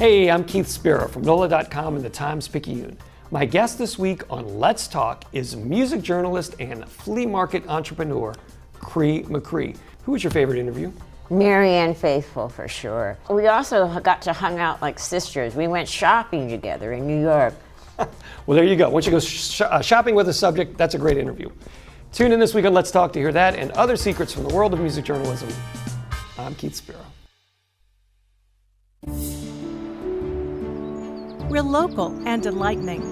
Hey, I'm Keith Spiro from NOLA.com and the Times-Picayune. My guest this week on Let's Talk is music journalist and flea market entrepreneur, Cree McCree. Who was your favorite interview? Marianne Faithfull, for sure. We also got to hang out like sisters. We went shopping together in New York. Well, there you go. Once you go shopping with a subject, that's a great interview. Tune in this week on Let's Talk to hear that and other secrets from the world of music journalism. I'm Keith Spiro. Real local and enlightening.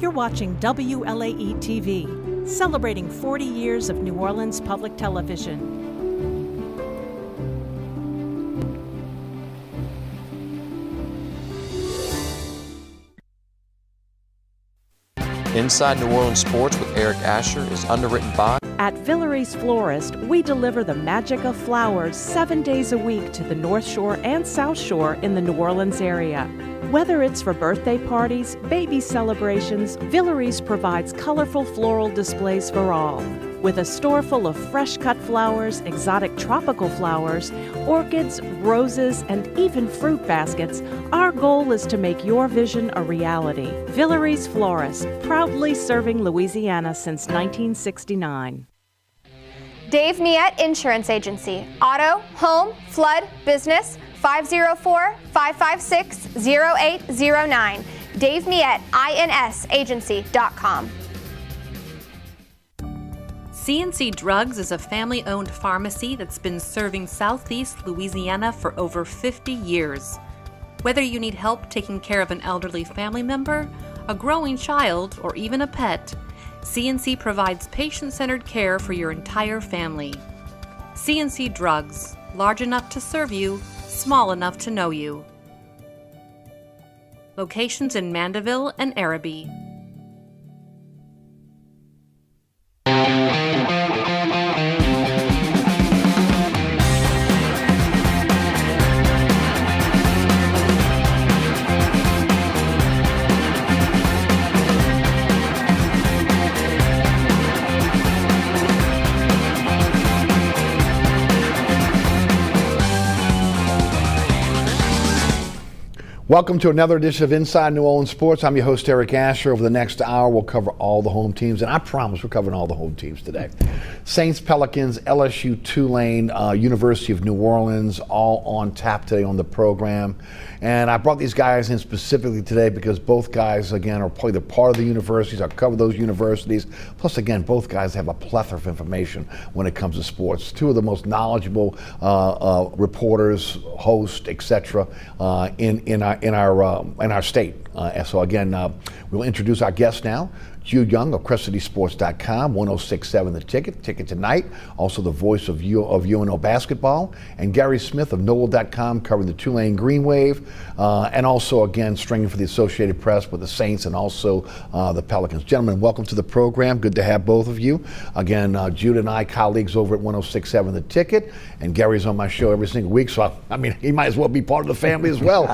You're watching WLAE-TV, celebrating 40 years of New Orleans public television. Inside New Orleans Sports with Eric Asher is underwritten by... At Villery's Florist, we deliver the magic of flowers 7 days a week to the North Shore and South Shore in the New Orleans area. Whether it's for birthday parties, baby celebrations, Villery's provides colorful floral displays for all. With a store full of fresh-cut flowers, exotic tropical flowers, orchids, roses, and even fruit baskets, our goal is to make your vision a reality. Villery's Florist, proudly serving Louisiana since 1969. Dave Miette Insurance Agency. Auto, home, flood, business, 504-556-0809. Dave Miette, INSagency.com. C&C Drugs is a family-owned pharmacy that's been serving Southeast Louisiana for over 50 years. Whether you need help taking care of an elderly family member, a growing child, or even a pet, C&C provides patient-centered care for your entire family. C&C Drugs, large enough to serve you, small enough to know you. Locations in Mandeville and Araby. Welcome to another edition of Inside New Orleans Sports. I'm your host, Eric Asher. Over the next hour, we'll cover all the home teams, and I promise we're covering all the home teams today. Saints, Pelicans, LSU, Tulane, University of New Orleans, all on tap today on the program. And I brought these guys in specifically today because both guys, again, are probably part of the universities. I'll cover those universities. Plus, again, both guys have a plethora of information when it comes to sports. Two of the most knowledgeable reporters, hosts, etc., in our state. So again, we'll introduce our guest now. Jude Young of CrescentCitySports.com, 1067 The Ticket tonight. Also the voice of UNO basketball. And Guerry Smith of NOLA.com covering the Tulane Green Wave. And also, again, stringing for the Associated Press with the Saints and also the Pelicans. Gentlemen, welcome to the program. Good to have both of you. Again, Jude and I, colleagues over at 1067 The Ticket. And Gary's on my show every single week. So, I mean, he might as well be part of the family as well.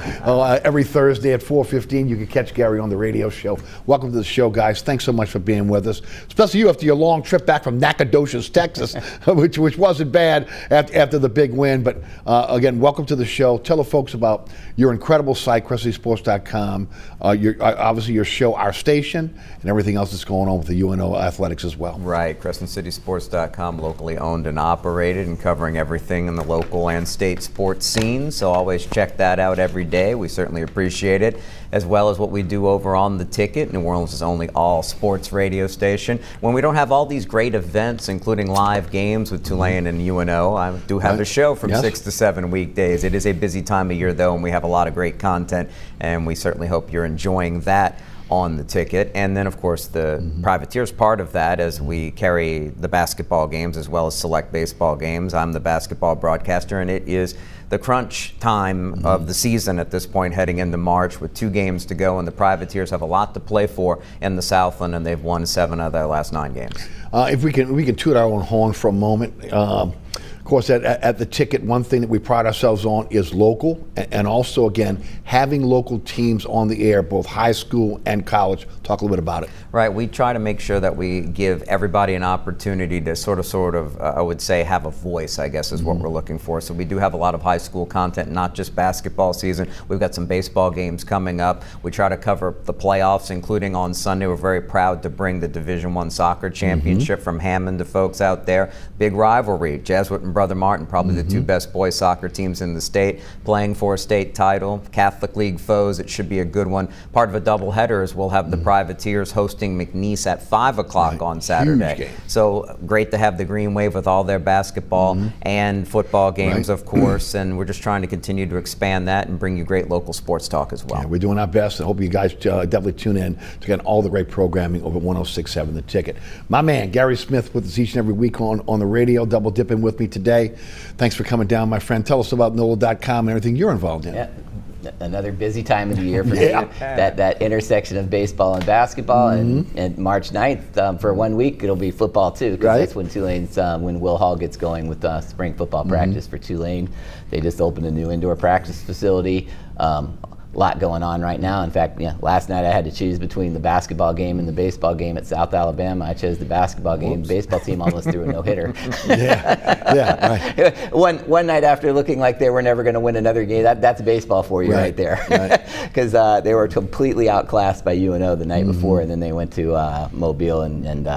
Every Thursday at 4:15, you can catch Gary on the radio show. Welcome to the show, guys. Thanks so much for being with us, especially you after your long trip back from Nacogdoches, Texas, which wasn't bad after the big win. But again, welcome to the show. Tell the folks about your incredible site, CrescentCitySports.com, obviously your show, our station, and everything else that's going on with the UNO athletics as well. Right, CrescentCitySports.com, locally owned and operated and covering everything in the local and state sports scene. So always check that out every day. We certainly appreciate it, as well as what we do over on The Ticket, New Orleans' only all sports radio station. When we don't have all these great events, including live games with Tulane and UNO, I do have a show from 6 to 7 weekdays. It is a busy time of year, though, and we have a lot of great content, and we certainly hope you're enjoying that on The Ticket. And then, of course, the Privateers part of that, as we carry the basketball games as well as select baseball games. I'm the basketball broadcaster, and it is the crunch time of the season at this point, heading into March with 2 games to go, and the Privateers have a lot to play for in the Southland, and they've won 7 of their last 9 games. If we can toot our own horn for a moment. Of course, at the Ticket, one thing that we pride ourselves on is local, and also, again, having local teams on the air, both high school and college. Talk a little bit about it. Right, we try to make sure that we give everybody an opportunity to sort of, I would say, have a voice, I guess, is what we're looking for. So we do have a lot of high school content, not just basketball season. We've got some baseball games coming up. We try to cover the playoffs, including on Sunday. We're very proud to bring the Division I Soccer Championship from Hammond to folks out there. Big rivalry, Jesuit and Brother Martin, probably the two best boys soccer teams in the state, playing for a state title. Catholic League foes, it should be a good one. Part of a doubleheader is we'll have the Privateers hosting McNeese at 5 o'clock on Saturday. So great to have the Green Wave with all their basketball and football games, of course, and we're just trying to continue to expand that and bring you great local sports talk as well. Yeah, we're doing our best. I hope you guys definitely tune in to get all the great programming over 106.7 The Ticket. My man, Guerry Smith, with us each and every week on the radio, double dipping with me today. Thanks for coming down, my friend. Tell us about NOLA.com and everything you're involved in. Yeah. Another busy time of the year for me. That intersection of baseball and basketball, and March 9th, for 1 week, it'll be football too, because that's when Tulane's, when Will Hall gets going with spring football practice for Tulane. They just opened a new indoor practice facility. Lot going on right now. In fact, last night I had to choose between the basketball game and the baseball game at South Alabama. I chose the basketball game. The baseball team almost threw a no-hitter. One night after looking like they were never going to win another game, that's baseball for you right there. Because they were completely outclassed by UNO the night before, and then they went to Mobile and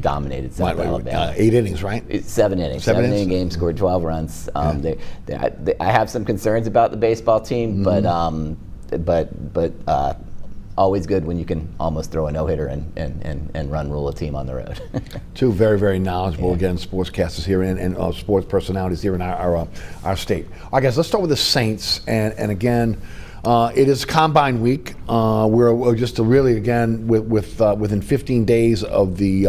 dominated South Alabama. 8 innings, right? 7 innings. 7 inning game, scored 12 runs. I have some concerns about the baseball team, but always good when you can almost throw a no-hitter and rule a team on the road. Two very, very knowledgeable, again, sportscasters here and sports personalities here in our state. All right, guys, let's start with the Saints. And again, it is Combine Week. We're just really, again, within 15 days of the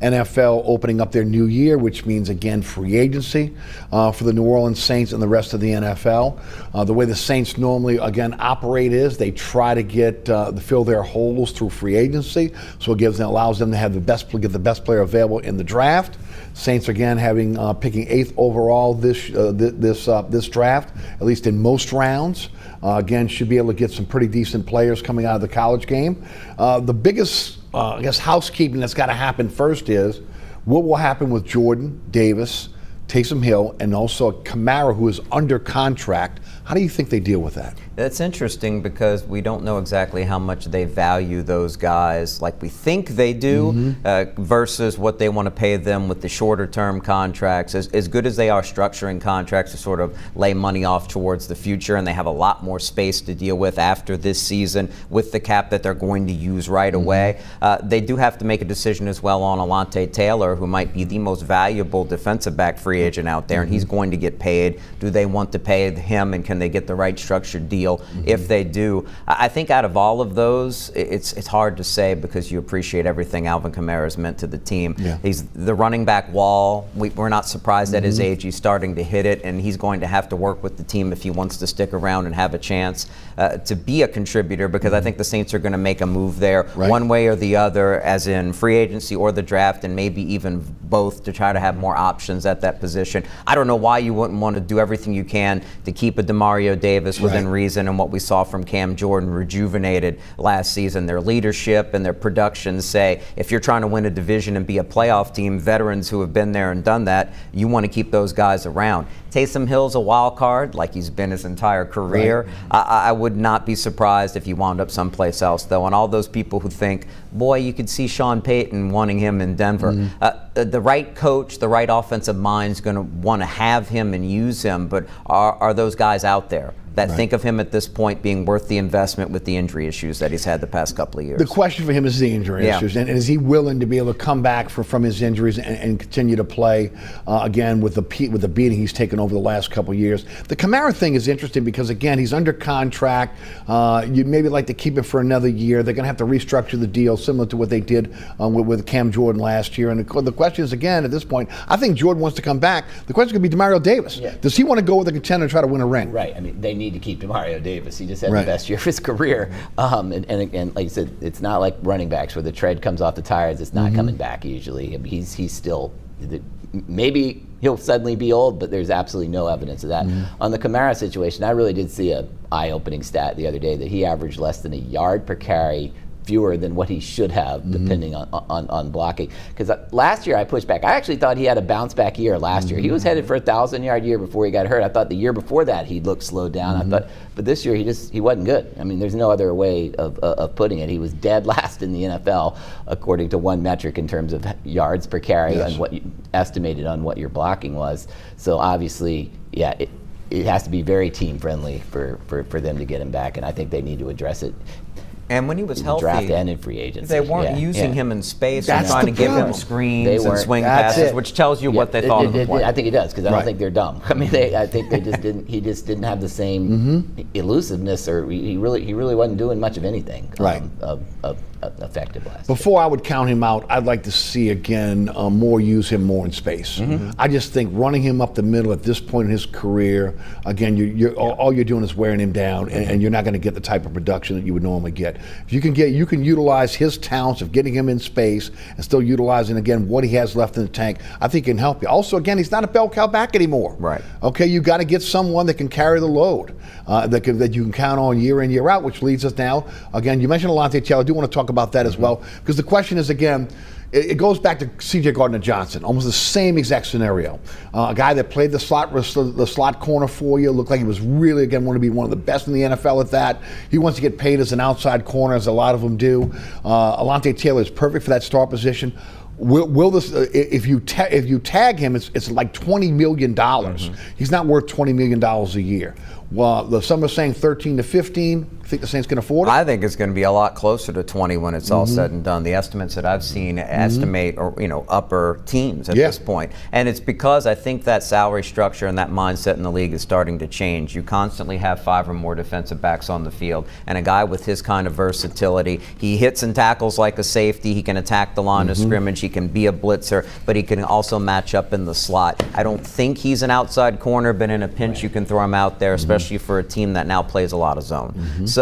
NFL opening up their new year, which means, again, free agency for the New Orleans Saints and the rest of the NFL. The way the Saints normally, again, operate is they try to get fill their holes through free agency, so it allows them to have get the best player available in the draft. Saints again picking 8th overall this draft, at least in most rounds. Again, should be able to get some pretty decent players coming out of the college game. The biggest, housekeeping that's got to happen first is what will happen with Jordan, Davis, Taysom Hill, and also Kamara, who is under contract. How do you think they deal with that? That's interesting because we don't know exactly how much they value those guys like we think they do versus what they want to pay them with the shorter term contracts. As good as they are structuring contracts to sort of lay money off towards the future, and they have a lot more space to deal with after this season with the cap that they're going to use right away. They do have to make a decision as well on Alontae Taylor, who might be the most valuable defensive back free agent out there, and he's going to get paid. Do they want to pay him, and can they get the right structured deal? If they do, I think out of all of those, it's hard to say because you appreciate everything Alvin Kamara has meant to the team. He's the running back wall. We're not surprised at his age. He's starting to hit it, and he's going to have to work with the team if he wants to stick around and have a chance to be a contributor, because I think the Saints are going to make a move there one way or the other, as in free agency or the draft, and maybe even both, to try to have more options at that position. I don't know why you wouldn't want to do everything you can to keep a Demario Davis within reason, and what we saw from Cam Jordan rejuvenated last season. Their leadership and their production say if you're trying to win a division and be a playoff team, veterans who have been there and done that, you want to keep those guys around. Taysom Hill's a wild card, like he's been his entire career. I would not be surprised if he wound up someplace else, though. And all those people who think, boy, you could see Sean Payton wanting him in Denver. The right coach, the right offensive mind is going to want to have him and use him, but are those guys out there that think of him at this point being worth the investment with the injury issues that he's had the past couple of years? The question for him is the injury issues, and is he willing to be able to come back from his injuries and continue to play again with the beating he's taken over the last couple of years? The Kamara thing is interesting because, again, he's under contract. You'd maybe like to keep him for another year. They're going to have to restructure the deal similar to what they did with Cam Jordan last year. And the question is, again, at this point, I think Jordan wants to come back. The question could be Demario Davis. Does he want to go with a contender and try to win a ring? Right. I mean, they need to keep Demario Davis. He just had the best year of his career. And like you said, it's not like running backs where the tread comes off the tires. It's not coming back usually. I mean, he's still maybe he'll suddenly be old, but there's absolutely no evidence of that. On the Kamara situation, I really did see a eye-opening stat the other day that he averaged less than a yard per carry fewer than what he should have, depending on blocking. Because last year I pushed back. I actually thought he had a bounce back year last year. He was headed for a 1,000-yard year before he got hurt. I thought the year before that he looked slowed down. I thought, but this year he wasn't good. I mean, there's no other way of putting it. He was dead last in the NFL according to one metric in terms of yards per carry and what you estimated on what your blocking was. So obviously, yeah, it has to be very team friendly for them to get him back, and I think they need to address it. And when he was healthy, draft and in free agency, they weren't using him in space and That's trying the to give him problem. screens and swing passes, which tells you what they thought of the play. I think it does, because I don't think they're dumb. I mean, I think they just didn't. He just didn't have the same elusiveness, or he really wasn't doing much of anything. Effective last year. Before I would count him out, I'd like to see again use him more in space. I just think running him up the middle at this point in his career, again, all you're doing is wearing him down, and you're not going to get the type of production that you would normally get. If you can utilize his talents of getting him in space and still utilizing again what he has left in the tank, I think it can help you. Also, again, he's not a bell cow back anymore. Right. Okay, you got to get someone that can carry the load, that you can count on year in, year out, which leads us now. Again, you mentioned Alontae Taylor. I do want to talk about that as well, because the question is, again, it goes back to C.J. Gardner-Johnson, almost the same exact scenario. A guy that played the slot corner for you, looked like he was really, again, want to be one of the best in the NFL at that. He wants to get paid as an outside corner, as a lot of them do. Alontae Taylor is perfect for that star position. Will this? If you tag him, it's like $20 million. He's not worth $20 million a year. Well, some are saying 13 to 15. Think the Saints can afford it? I think it's going to be a lot closer to 20 when it's all said and done. The estimates that I've seen estimate, upper teens at this point. And it's because I think that salary structure and that mindset in the league is starting to change. You constantly have 5 or more defensive backs on the field, and a guy with his kind of versatility, he hits and tackles like a safety. He can attack the line of scrimmage. He can be a blitzer, but he can also match up in the slot. I don't think he's an outside corner, but in a pinch you can throw him out there, especially for a team that now plays a lot of zone. So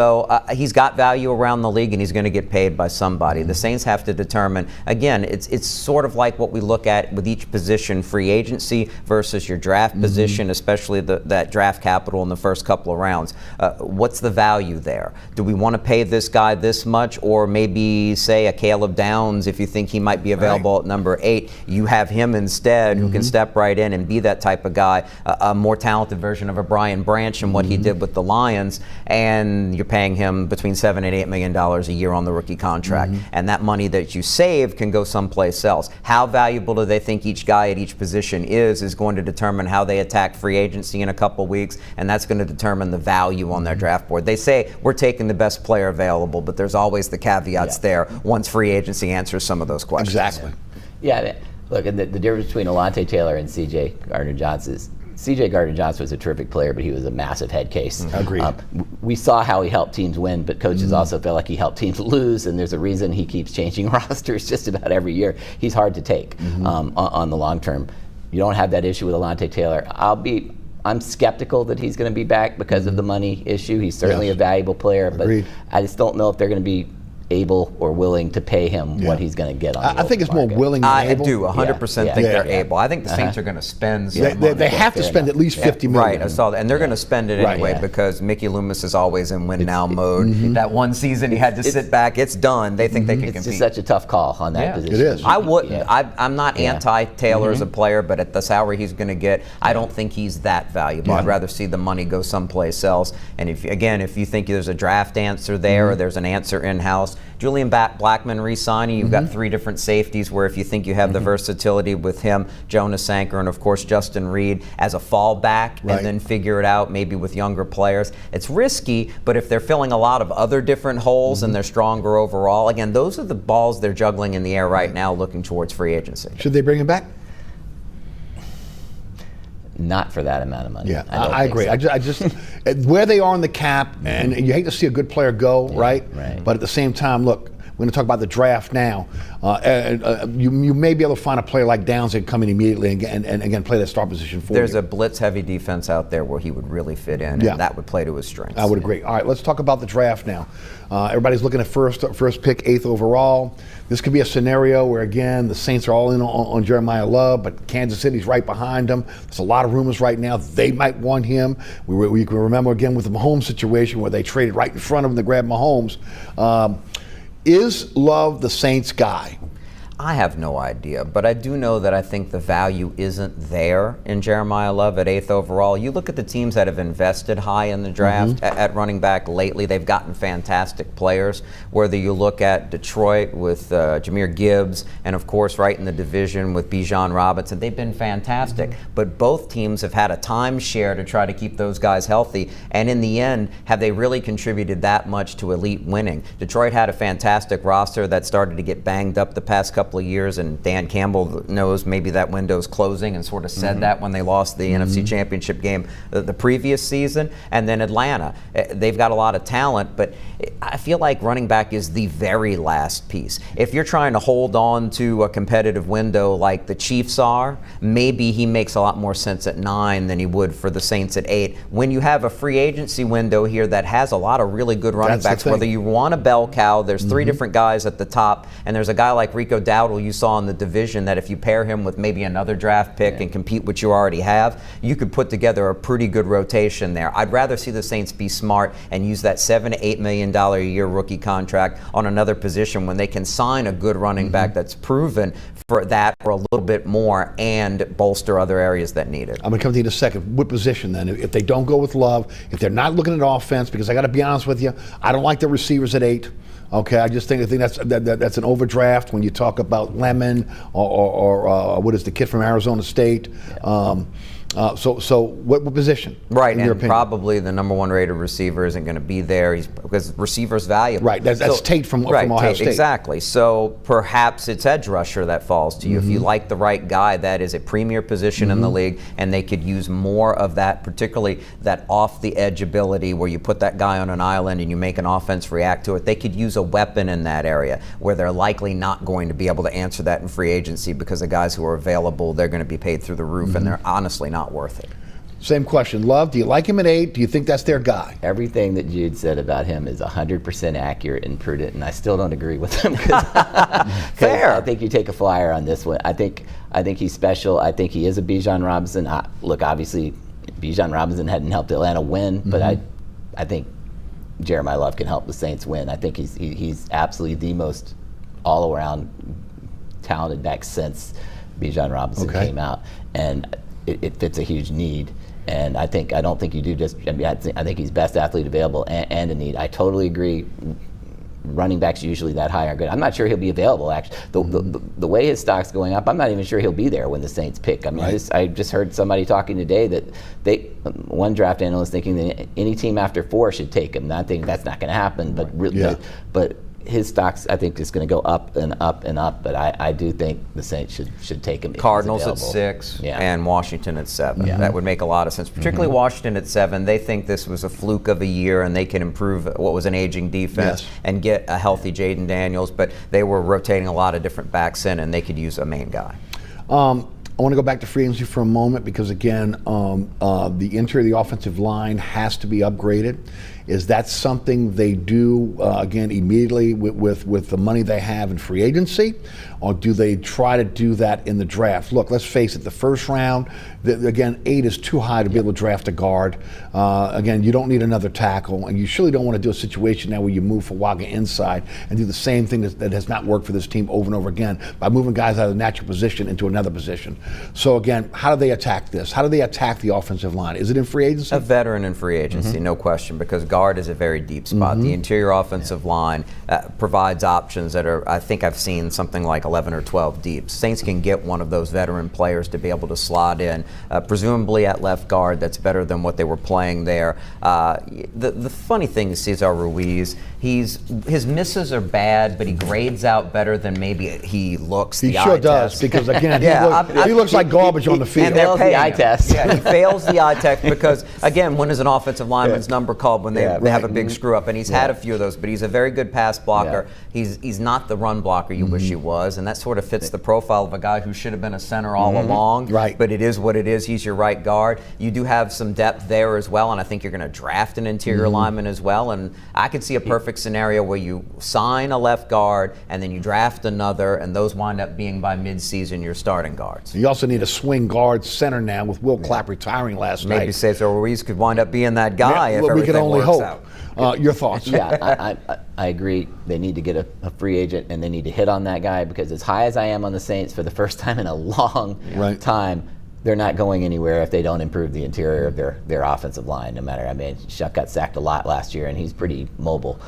he's got value around the league, and he's going to get paid by somebody. The Saints have to determine, again, it's sort of like what we look at with each position, free agency versus your draft position, especially that draft capital in the first couple of rounds. What's the value there? Do we want to pay this guy this much, or maybe say a Caleb Downs, if you think he might be available at number 8, you have him instead who can step right in and be that type of guy, a more talented version of a Brian Branch and what he did with the Lions, and you're paying him between $7 and $8 million a year on the rookie contract. And that money that you save can go someplace else. How valuable do they think each guy at each position is going to determine how they attack free agency in a couple weeks, and that's going to determine the value on their draft board. They say we're taking the best player available, but there's always the caveats there once free agency answers some of those questions. Exactly. Yeah, look, and the difference between Alontae Taylor and C.J. Gardner-Johnson is C.J. Gardner-Johnson was a terrific player, but he was a massive head case. Agreed. We saw how he helped teams win, but coaches also felt like he helped teams lose, and there's a reason he keeps changing rosters just about every year. He's hard to take on the long term. You don't have that issue with Alontae Taylor. I'm skeptical that he's going to be back because of the money issue. He's certainly a valuable player, but I just don't know if they're going to be able or willing to pay him what he's going to get on the I think it's market. more willing than able. I do 100% think they're able. I think the Saints are going to spend some money. They have to spend at least $50 million. Right, I saw that. And they're going to spend it anyway because Mickey Loomis is always in win-now mode. That one season he had to sit back. It's done. They think they can compete. It's just such a tough call on that position. It is. I wouldn't. I'm not anti-Taylor as a player, but at the salary he's going to get, I don't think he's that valuable. I'd rather see the money go someplace else. And if you think there's a draft answer there or there's an answer in-house, Julian Blackmon re-signing, you've got 3 different safeties where if you think you have the versatility with him, Jonas Anker, and of course Justin Reed as a fallback, and then figure it out maybe with younger players. It's risky, but if they're filling a lot of other different holes and they're stronger overall, again, those are the balls they're juggling in the air right now looking towards free agency. Should they bring him back? Not for that amount of money. Yeah, I agree. So. I just where they are in the cap, and you hate to see a good player go, right? Right. But at the same time, look, We're going to talk about the draft now. You may be able to find a player like Downs that come in immediately and again play that star position for There's you. a blitz-heavy defense out there where he would really fit in, Yeah. and that would play to his strengths. I would agree. All right, let's talk about the draft now. Everybody's looking at first pick, 8th overall. This could be a scenario where, again, the Saints are all in on Jeremiah Love, but Kansas City's right behind him. There's a lot of rumors right now they might want him. We can remember, again, with the Mahomes situation where they traded right in front of him to grab Mahomes. Is Love the Saints guy? I have no idea, but I do know that I think the value isn't there in Jeremiah Love at 8th overall. You look at the teams that have invested high in the draft at running back lately, they've gotten fantastic players. Whether you look at Detroit with Jahmyr Gibbs, and of course right in the division with Bijan Robinson, they've been fantastic. But both teams have had a timeshare to try to keep those guys healthy, and in the end, have they really contributed that much to elite winning? Detroit had a fantastic roster that started to get banged up the past couple of years, and Dan Campbell knows maybe that window's closing and sort of said that when they lost the NFC Championship game the previous season. And then Atlanta, they've got a lot of talent, but I feel like running back is the very last piece. If you're trying to hold on to a competitive window like the Chiefs are, maybe he makes a lot more sense at 9 than he would for the Saints at 8. When you have a free agency window here that has a lot of really good running backs, whether you want a bell cow, there's 3 different guys at the top, and there's a guy like Rico Dowdle you saw in the division that if you pair him with maybe another draft pick and compete what you already have, you could put together a pretty good rotation there. I'd rather see the Saints be smart and use that $7 to $8 million a year rookie contract on another position when they can sign a good running back that's proven for that or a little bit more and bolster other areas that need it. I'm going to come to you in a second. What position then? If they don't go with Love, if they're not looking at offense, because I got to be honest with you, I don't like the receivers at 8. Okay, I think that's an overdraft when you talk about Lemon or what is the kid from Arizona State. So what position? Right, in your and opinion? probably the number 1 rated receiver isn't going to be there because receiver's valuable. Right, that's Tate from Ohio State. Exactly. So perhaps it's edge rusher that falls to you. If you like the right guy, that is a premier position in the league, and they could use more of that, particularly that off the edge ability where you put that guy on an island and you make an offense react to it. They could use a weapon in that area where they're likely not going to be able to answer that in free agency because the guys who are available, they're going to be paid through the roof, and they're honestly not worth it. Same question. Love, do you like him at 8? Do you think that's their guy? Everything that Jude said about him is 100% accurate and prudent, and I still don't agree with him. Fair. I think you take a flyer on this one. I think he's special. I think he is a Bijan Robinson. Look, obviously, Bijan Robinson hadn't helped Atlanta win, but I think Jeremiah Love can help the Saints win. I think he's absolutely the most all-around talented back since Bijan Robinson came out, and it fits a huge need. And I don't think you do just. I mean, I think he's best athlete available and a need. I totally agree. Running backs usually that high are good. I'm not sure he'll be available. Actually, the way his stock's going up, I'm not even sure he'll be there when the Saints pick. I mean, I just heard somebody talking today that one draft analyst thinking that any team after 4 should take him. I think that's not going to happen. But his stocks, I think, is going to go up and up and up. But I do think the Saints should take him. Cardinals at 6 and Washington at 7. That would make a lot of sense, particularly Washington at 7. They think this was a fluke of a year and they can improve what was an aging defense and get a healthy Jaden Daniels. But they were rotating a lot of different backs in, and they could use a main guy. I want to go back to free agency for a moment because, again, the interior of the offensive line has to be upgraded. Is that something they do, again, immediately with the money they have in free agency? Or do they try to do that in the draft? Look, let's face it, the first round, again, 8 is too high to be able to draft a guard. Again, you don't need another tackle, and you surely don't want to do a situation now where you move Fawaga inside and do the same thing that has not worked for this team over and over again by moving guys out of the natural position into another position. So, again, how do they attack this? How do they attack the offensive line? Is it in free agency? A veteran in free agency, no question, because guard is a very deep spot. The interior offensive line provides options that are, I think I've seen something like 11 or 12 deep. Saints can get one of those veteran players to be able to slot in, presumably at left guard. That's better than what they were playing there. The funny thing is Cesar Ruiz, his misses are bad, but he grades out better than maybe he looks. He sure does, because again, he looks like garbage on the field. And they're fails the paying eye him. test. Yeah, he fails the eye test because, again, when is an offensive lineman's number called when they have a big screw up? And he's had a few of those, but he's a very good pass blocker. He's not the run blocker you wish he was, and that sort of fits the profile of a guy who should have been a center all along. Right. But it is what it is. He's your right guard. You do have some depth there as well, and I think you're going to draft an interior lineman as well. And I could see a perfect scenario where you sign a left guard and then you draft another, and those wind up being by mid-season your starting guards. You also need a swing guard center now with Will Clapp retiring last night. Maybe Cesar Ruiz could wind up being that guy if we everything can only works hope. out. Your thoughts? Yeah, I agree. They need to get a free agent, and they need to hit on that guy, because as high as I am on the Saints, for the first time in a long time, they're not going anywhere if they don't improve the interior of their offensive line. No matter, I mean, Shuck got sacked a lot last year, and he's pretty mobile.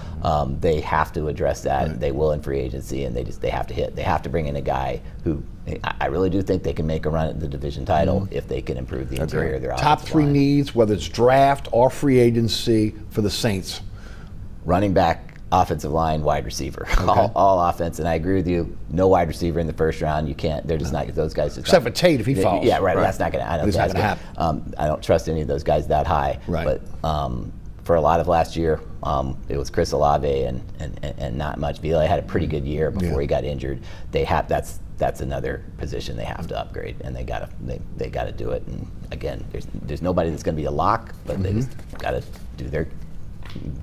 They have to address that. They will in free agency, and they have to hit. They have to bring in a guy who I really do think they can make a run at the division title if they can improve the interior of their offensive line. Top three needs, whether it's draft or free agency for the Saints. Running back, offensive line, wide receiver, all offense. And I agree with you. No wide receiver in the first round. You can't. They're just not those guys. Except for Tate if he falls. Yeah, right. That's not going to. It's not going to happen. I don't trust any of those guys that high. Right. But for a lot of last year, it was Chris Olave and not much. VLA had a pretty good year before he got injured. That's another position they have to upgrade, and they gotta do it. And again, there's nobody that's going to be a lock, but they just got to do their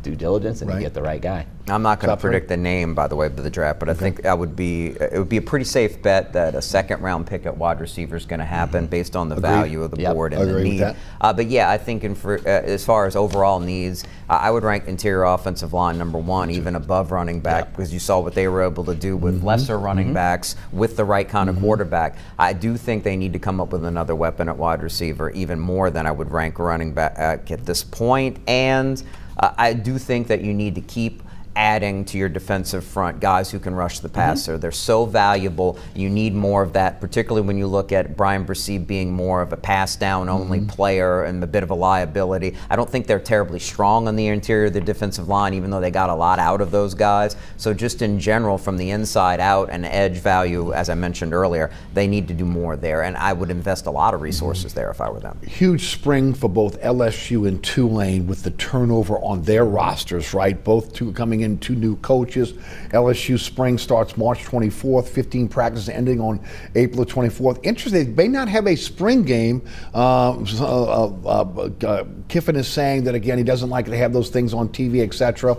due diligence and get the right guy. I'm not going to predict the name, by the way, of the draft, but I think it would be a pretty safe bet that a second-round pick at wide receiver is going to happen based on the value of the board and the need. But yeah, I think as far as overall needs, I would rank interior offensive line number one, even above running back, because you saw what they were able to do with lesser running backs with the right kind of quarterback. I do think they need to come up with another weapon at wide receiver, even more than I would rank running back at this point. And I do think that you need to keep adding to your defensive front guys who can rush the passer. They're so valuable. You need more of that, particularly when you look at Brian Bresee being more of a pass down only player and a bit of a liability. I don't think they're terribly strong on the interior of the defensive line, even though they got a lot out of those guys. So just in general, from the inside out and edge value, as I mentioned earlier, they need to do more there, and I would invest a lot of resources there if I were them. Huge spring for both LSU and Tulane with the turnover on their rosters, right? Both two coming in, two new coaches. LSU spring starts March 24th, 15 practices ending on April 24th. Interesting, they may not have a spring game. Kiffin is saying that, again, he doesn't like to have those things on TV, etc.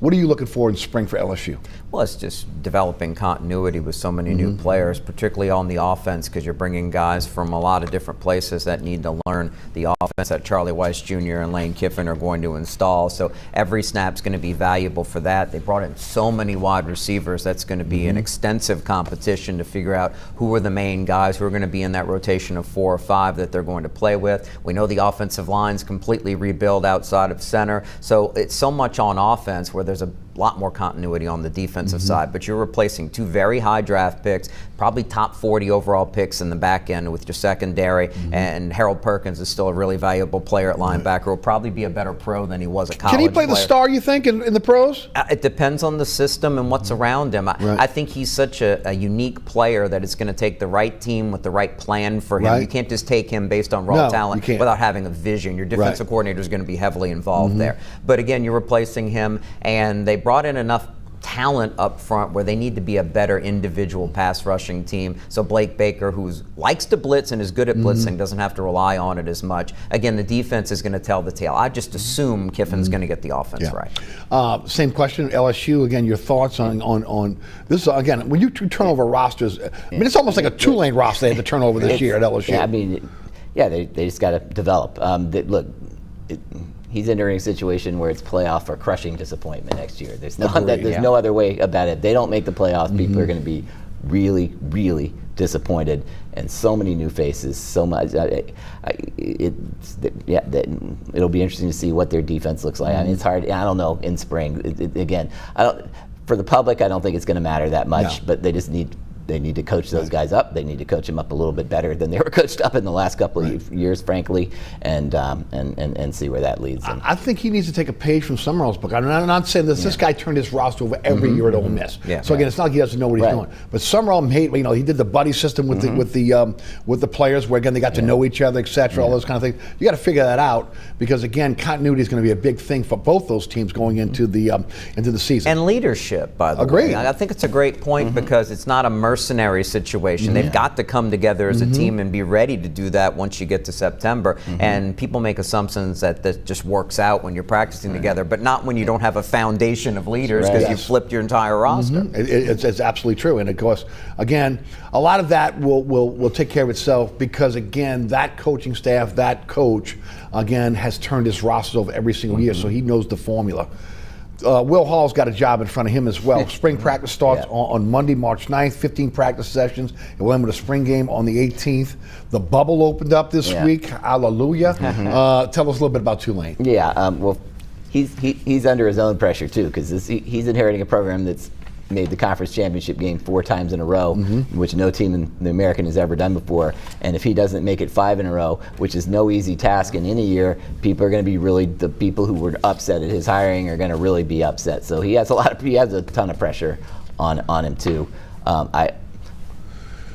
What are you looking for in spring for LSU? Well, it's just developing continuity with so many new players, particularly on the offense, because you're bringing guys from a lot of different places that need to learn the offense that Charlie Weiss Jr. and Lane Kiffin are going to install. So every snap's going to be valuable for that. They brought in so many wide receivers. That's going to be an extensive competition to figure out who are the main guys who are going to be in that rotation of 4 or 5 that they're going to play with. We know the offensive line's completely rebuilt outside of center. So it's so much on offense where there's a lot more continuity on the defensive side, but you're replacing 2 very high draft picks, probably top 40 overall picks in the back end with your secondary, and Harold Perkins is still a really valuable player at linebacker. Will probably be a better pro than he was a college Can he play the star, you think, in the pros? It depends on the system and what's around him. I think he's such a unique player that it's going to take the right team with the right plan for him. You can't just take him based on raw talent without having a vision. Your defensive coordinator is going to be heavily involved there. But again, you're replacing him, and they brought in enough talent up front where they need to be a better individual pass rushing team. So Blake Baker, who likes to blitz and is good at blitzing, doesn't have to rely on it as much. Again, the defense is going to tell the tale. I just assume Kiffin's going to get the offense right. Same question, LSU. Again, your thoughts on this? Again, when you turn over rosters, I mean, it's almost like a Tulane roster they had to turn over this year at LSU. Yeah, I mean, they just got to develop. He's entering a situation where it's playoff or crushing disappointment next year. There's no other way about it. If they don't make the playoffs, people are going to be really, really disappointed. And so many new faces, so much. It'll be interesting to see what their defense looks like. I mean, it's hard. I don't know in spring. For the public, I don't think it's going to matter that much. But they just need They need to coach those guys up. They need to coach them up a little bit better than they were coached up in the last couple of years, frankly, and see where that leads them. I think he needs to take a page from Summerall's book. I'm not saying this. This guy turned his roster over every year at Ole Miss. So again, it's not like he doesn't know what he's doing. But Summerall made, he did the buddy system with the players, where again they got to know each other, etc. All those kind of things. You got to figure that out, because again, continuity is going to be a big thing for both those teams going into the season. And leadership, by the way. I think it's a great point, because it's not a mercenary situation. They've got to come together as a team and be ready to do that once you get to September. And people make assumptions that just works out when you're practicing together, but not when you don't have a foundation of leaders, because you've flipped your entire roster. It's absolutely true. And of course, again, a lot of that will take care of itself, because again, that coaching staff, that coach, again, has turned his roster over every single year, so he knows the formula. Will Hall's got a job in front of him as well. Spring practice starts on Monday, March 9th, 15 practice sessions. It will end with a spring game on the 18th. The bubble opened up this week. Hallelujah. Tell us a little bit about Tulane. Well, he's under his own pressure too, because he's inheriting a program that's made the conference championship game 4 times in a row, which no team in the American has ever done before. And if he doesn't make it 5 in a row, which is no easy task in any year, people are going to be the people who were upset at his hiring are going to really be upset. So he has a ton of pressure on him too. I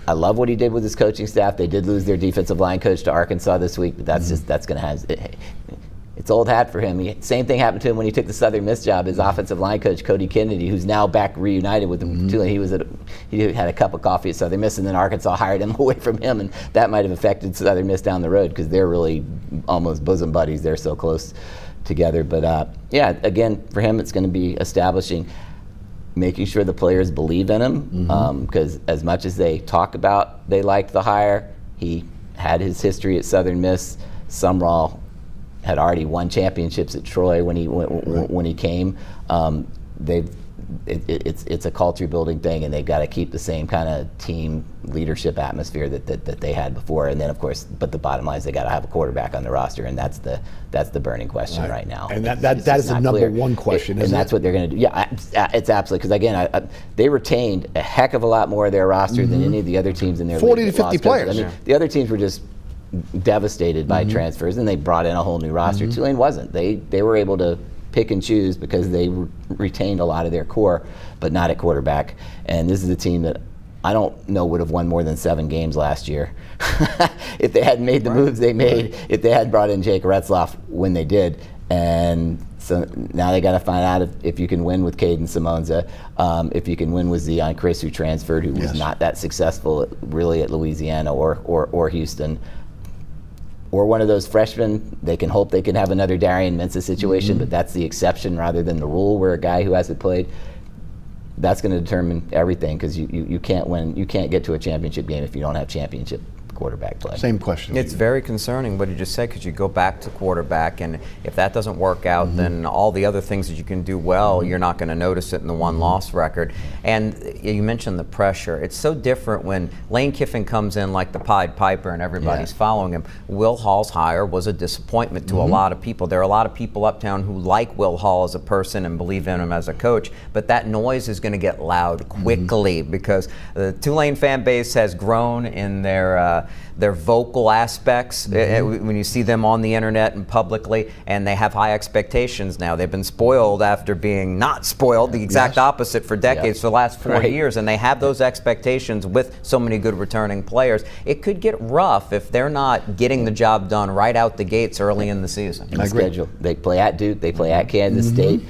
love what he did with his coaching staff. They did lose their defensive line coach to Arkansas this week, but that's going to have. It's old hat for him. Same thing happened to him when he took the Southern Miss job. His offensive line coach, Cody Kennedy, who's now back reunited with them. He had a cup of coffee at Southern Miss, and then Arkansas hired him away from him, and that might have affected Southern Miss down the road, because they're really almost bosom buddies. They're so close together. But again, for him, it's going to be making sure the players believe in him, because as much as they talk about they liked the hire, he had his history at Southern Miss. Summerall had already won championships at Troy when he came. It's a culture building thing, and they've got to keep the same kind of team leadership atmosphere that they had before. And then, of course, but the bottom line is they got to have a quarterback on the roster, and that's the burning question right now. And that is the number one question, and that's what they're going to do. Yeah, it's absolutely, because again, they retained a heck of a lot more of their roster than any of the other teams in their 40 league. to 50 players. I mean, the other teams were just devastated by transfers, and they brought in a whole new roster. Tulane wasn't. They were able to pick and choose, because they retained a lot of their core, but not at quarterback. And this is a team that I don't know would have won more than 7 games last year if they hadn't made the moves they made, if they had brought in Jake Retzlaff when they did. And so now they got to find out if you can win with Caden Simonza, if you can win with Zion Chris, who transferred, who was not that successful really at Louisiana or Houston. Or one of those freshmen. They can hope they can have another Darian Mensah situation, but that's the exception rather than the rule, where a guy who hasn't played, that's going to determine everything, because you can't win. You can't get to a championship game if you don't have championship quarterback play. Same question. It's very concerning what you just said, because you go back to quarterback, and if that doesn't work out, then all the other things that you can do well, you're not going to notice it in the one-loss record. And you mentioned the pressure. It's so different when Lane Kiffin comes in like the Pied Piper and everybody's following him. Will Hall's hire was a disappointment to a lot of people. There are a lot of people uptown who like Will Hall as a person and believe in him as a coach, but that noise is going to get loud quickly, because the Tulane fan base has grown in their vocal aspects when you see them on the internet and publicly, and they have high expectations now. They've been spoiled after being not spoiled, the exact opposite for decades, for the last 40 years, and they have those expectations with so many good returning players. It could get rough if they're not getting the job done right out the gates early in the season. The schedule. They play at Duke, they play at Kansas State.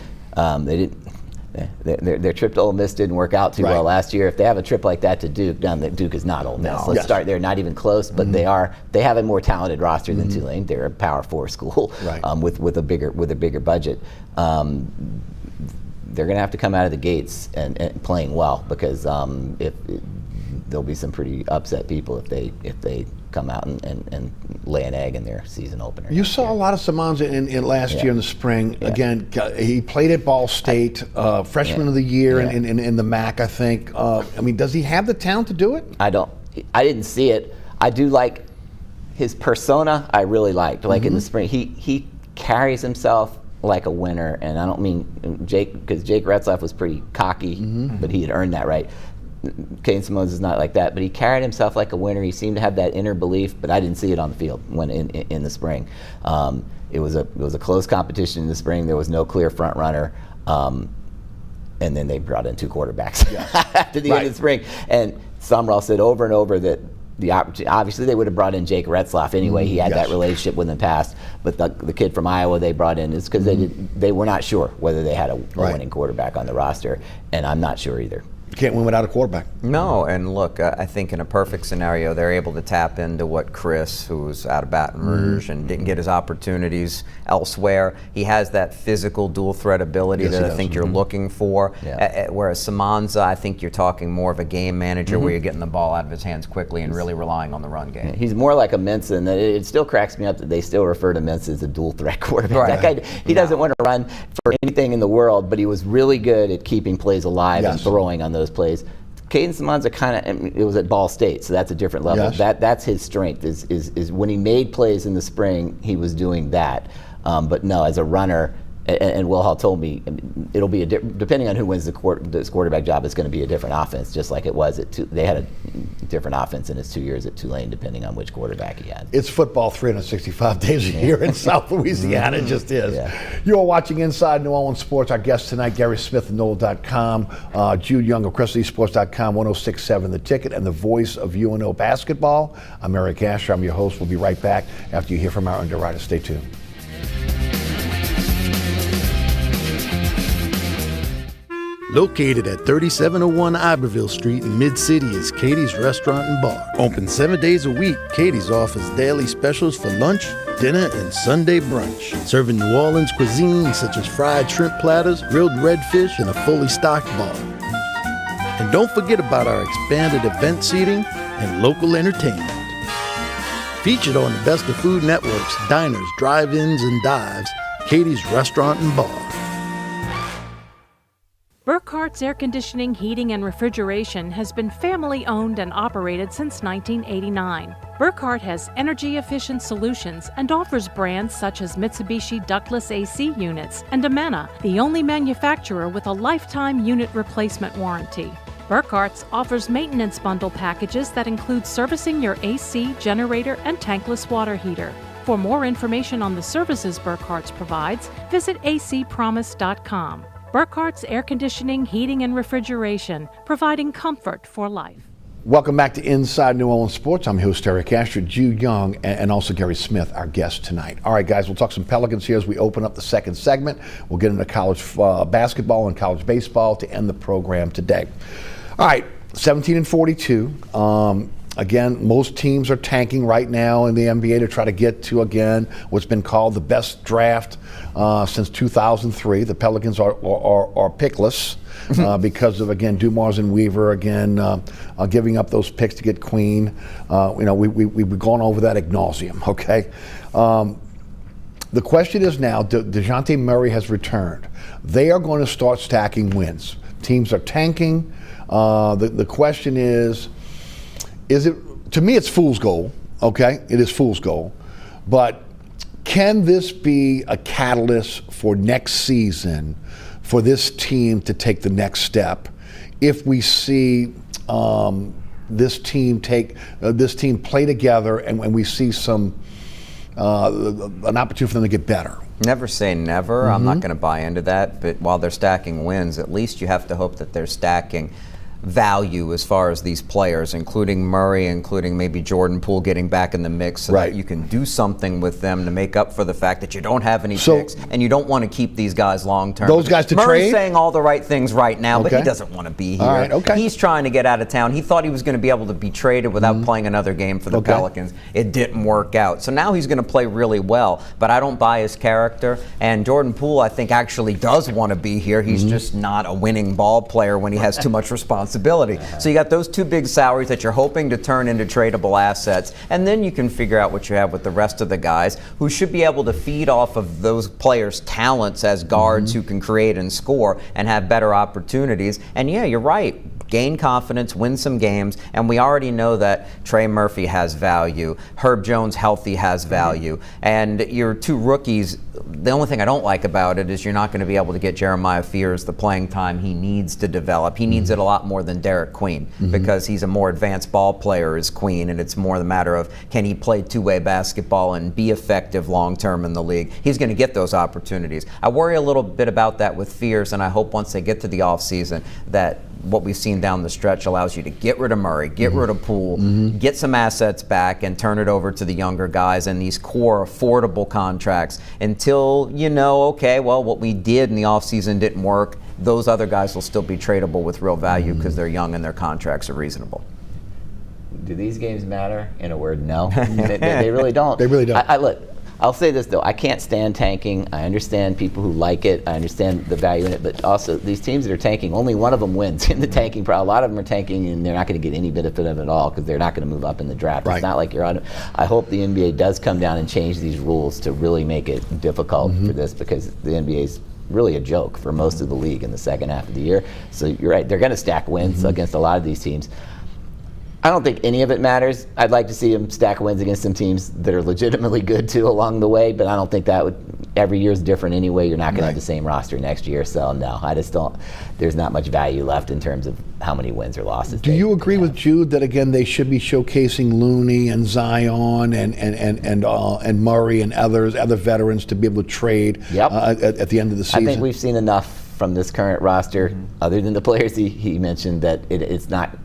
Their trip to Ole Miss didn't work out too well last year. If they have a trip like that to Duke, Duke is not Ole Miss. Let's start there. Not even close, but they have a more talented roster than Tulane. They're a Power 4 school with a bigger budget. They're going to have to come out of the gates and playing well, because there'll be some pretty upset people if they come out and lay an egg in their season opener. You saw a lot of Simonza in last year in the spring. Again, he played at Ball State, freshman of the year in the MAC, I think. I mean, does he have the talent to do it? I didn't see it. I do like his persona. I really liked. Like in the spring, he carries himself like a winner, and I don't mean Jake, because Jake Retzlaff was pretty cocky, but he had earned that right. Caden Simone's is not like that, but he carried himself like a winner. He seemed to have that inner belief, but I didn't see it on the field when in the spring. It was a close competition in the spring. There was no clear front runner. And then they brought in 2 quarterbacks after the end of the spring. And Sumrall said over and over that the opportunity, obviously they would have brought in Jake Retzlaff anyway. He had that relationship with him in the past. But the kid from Iowa they brought in is because they were not sure whether they had a winning quarterback on the roster. And I'm not sure either. You can't win without a quarterback. No, and look, I think in a perfect scenario, they're able to tap into what Chris, who's out of Baton Rouge and didn't get his opportunities elsewhere, he has that physical dual threat ability that I think you're looking for. Whereas Samanza, I think you're talking more of a game manager where you're getting the ball out of his hands quickly and really relying on the run game. He's more like a Mensah, and it still cracks me up that they still refer to Mensah as a dual threat quarterback. That guy, he doesn't want to run for anything in the world, but he was really good at keeping plays alive and throwing on those plays. Caden Simonza it was at Ball State, so that's a different level. That's his strength, is when he made plays in the spring, he was doing that. But no, as a runner, and Will Hall told me, it'll be depending on who wins this quarterback job, it's going to be a different offense, just like it was at they had a different offense in his 2 years at Tulane, depending on which quarterback he had. It's football 365 days a year in South Louisiana. It just is. You are watching Inside New Orleans Sports. Our guest tonight, Guerry Smith of NOLA.com, Jude Young of CrescentCitySports.com, 106.7 The Ticket, and the voice of UNO basketball. I'm Eric Asher. I'm your host. We'll be right back after you hear from our underwriters. Stay tuned. Located at 3701 Iberville Street in Mid-City is Katie's Restaurant and Bar. Open 7 days a week, Katie's offers daily specials for lunch, dinner, and Sunday brunch. Serving New Orleans cuisine such as fried shrimp platters, grilled redfish, and a fully stocked bar. And don't forget about our expanded event seating and local entertainment. Featured on the Best of Food Network's diners, drive-ins, and dives, Katie's Restaurant and Bar. Burkhart's Air Conditioning, Heating, and Refrigeration has been family-owned and operated since 1989. Burkhart has energy-efficient solutions and offers brands such as Mitsubishi ductless AC units and Amana, the only manufacturer with a lifetime unit replacement warranty. Burkhart's offers maintenance bundle packages that include servicing your AC, generator, and tankless water heater. For more information on the services Burkhart's provides, visit acpromise.com. Burkhart's Air Conditioning, Heating, and Refrigeration, providing comfort for life. Welcome back to Inside New Orleans Sports. I'm your host, Eric Asher, Jude Young, and also Guerry Smith, our guest tonight. All right, guys, we'll talk some Pelicans here as we open up the second segment. We'll get into college basketball and college baseball to end the program today. All right, 17-42. Again, most teams are tanking right now in the NBA to try to get to, again, what's been called the best draft since 2003. The Pelicans are pickless because of, again, Dumars and Weaver, again, giving up those picks to get Queen. We've gone over that ad nauseum, okay? The question is now, DeJounte Murray has returned. They are going to start stacking wins. Teams are tanking. The question is it, to me, it's fool's gold, okay? It is fool's gold. But can this be a catalyst for next season for this team to take the next step if we see this team play together and we see an opportunity for them to get better? Never say never. I'm not going to buy into that. But while they're stacking wins, at least you have to hope that they're stacking value as far as these players, including Murray, including maybe Jordan Poole getting back in the mix so that you can do something with them to make up for the fact that you don't have any picks and you don't want to keep these guys long term. Those guys to Murray's trade? saying all the right things right now, but he doesn't want to be here. All right, He's trying to get out of town. He thought he was going to be able to be traded without playing another game for the Pelicans. It didn't work out. So now he's going to play really well, but I don't buy his character. And Jordan Poole, I think, actually does want to be here. He's just not a winning ball player when he has too much responsibility. So you got those two big salaries that you're hoping to turn into tradable assets, and then you can figure out what you have with the rest of the guys who should be able to feed off of those players' talents as guards who can create and score and have better opportunities. And yeah, you're right. gain confidence, win some games, and we already know that Trey Murphy has value. Herb Jones healthy has value. And your two rookies, the only thing I don't like about it is you're not going to be able to get Jeremiah Fears the playing time he needs to develop. He needs it a lot more than Derek Queen because he's a more advanced ball player as Queen, and it's more the matter of can he play two-way basketball and be effective long-term in the league. He's going to get those opportunities. I worry a little bit about that with Fears, and I hope once they get to the offseason that what we've seen down the stretch allows you to get rid of Murray, get rid of Poole, get some assets back and turn it over to the younger guys and these core affordable contracts until you know, okay, well, what we did in the offseason didn't work. Those other guys will still be tradable with real value because they're young and their contracts are reasonable. Do these games matter? In a word, no. They really don't. They really don't. Look, I'll say this though, I can't stand tanking. I understand people who like it. I understand the value in it, but also these teams that are tanking, only one of them wins in the tanking. A lot of them are tanking and they're not going to get any benefit of it at all because they're not going to move up in the draft. Right. It's not like you're on. I hope the NBA does come down and change these rules to really make it difficult for this because the NBA's really a joke for most of the league in the second half of the year. So you're right, they're going to stack wins against a lot of these teams. I don't think any of it matters. I'd like to see them stack wins against some teams that are legitimately good too along the way, but I don't think that would. Every year is different anyway. You're not going to have the same roster next year, so no, I just don't. There's not much value left in terms of how many wins or losses. Do you agree with Jude that again they should be showcasing Looney and Zion and Murray and other veterans to be able to trade at the end of the season? I think we've seen enough from this current roster, other than the players he mentioned, that it's not.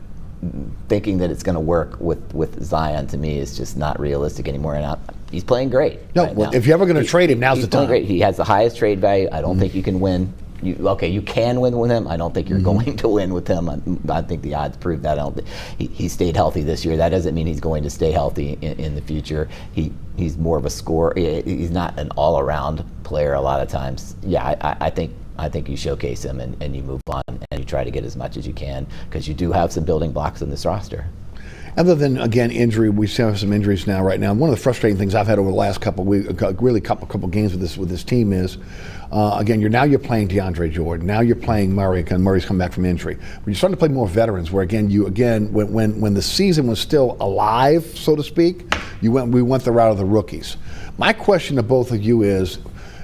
Thinking that it's going to work with Zion to me is just not realistic anymore. And he's playing great. No, well, if you're ever going to trade him, now's the time. He's playing great. He has the highest trade value. I don't think you can win. You can win with him. I don't think you're going to win with him. I think the odds prove that. He stayed healthy this year. That doesn't mean he's going to stay healthy in the future. He's more of a scorer. He's not an all-around player a lot of times. Yeah, I think you showcase him and you move on and you try to get as much as you can because you do have some building blocks in this roster. Other than, again, injury, we still have some injuries now right now. One of the frustrating things I've had over the last couple games with this team is, again, you're playing DeAndre Jordan. Now you're playing Murray because Murray's come back from injury. When you're starting to play more veterans, where when the season was still alive, so to speak, we went the route of the rookies. My question to both of you is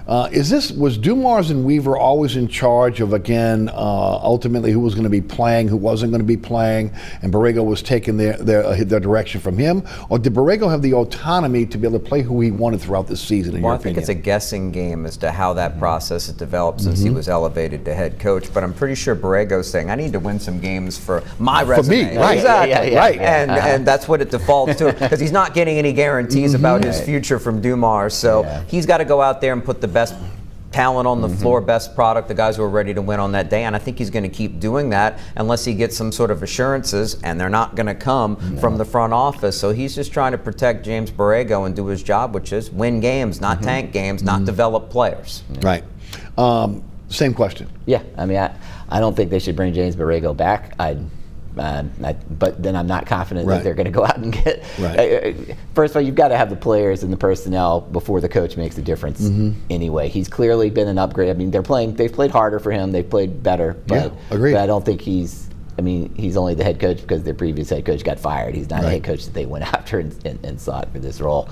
was Dumars and Weaver always in charge of, again, ultimately who was going to be playing, who wasn't going to be playing, and Borrego was taking their direction from him? Or did Borrego have the autonomy to be able to play who he wanted throughout the season, in your opinion? I think it's a guessing game as to how that process has developed since he was elevated to head coach, but I'm pretty sure Borrego's saying, I need to win some games for my resume. For me, right. Exactly. Right. And that's what it defaults to, because he's not getting any guarantees about his future from Dumars, so he's got to go out there and put the best talent on the floor, best product, the guys who are ready to win on that day, and I think he's going to keep doing that unless he gets some sort of assurances, and they're not going to come from the front office. So he's just trying to protect James Borrego and do his job, which is win games, not tank games, not develop players. Right. Same question. Yeah, I mean, I don't think they should bring James Borrego back. But then I'm not confident that they're going to go out and get. First of all, you've got to have the players and the personnel before the coach makes a difference. Anyway, he's clearly been an upgrade. I mean, they've played harder for him. They've played better. But I don't think he's only the head coach because their previous head coach got fired. He's not a head coach that they went after and sought for this role.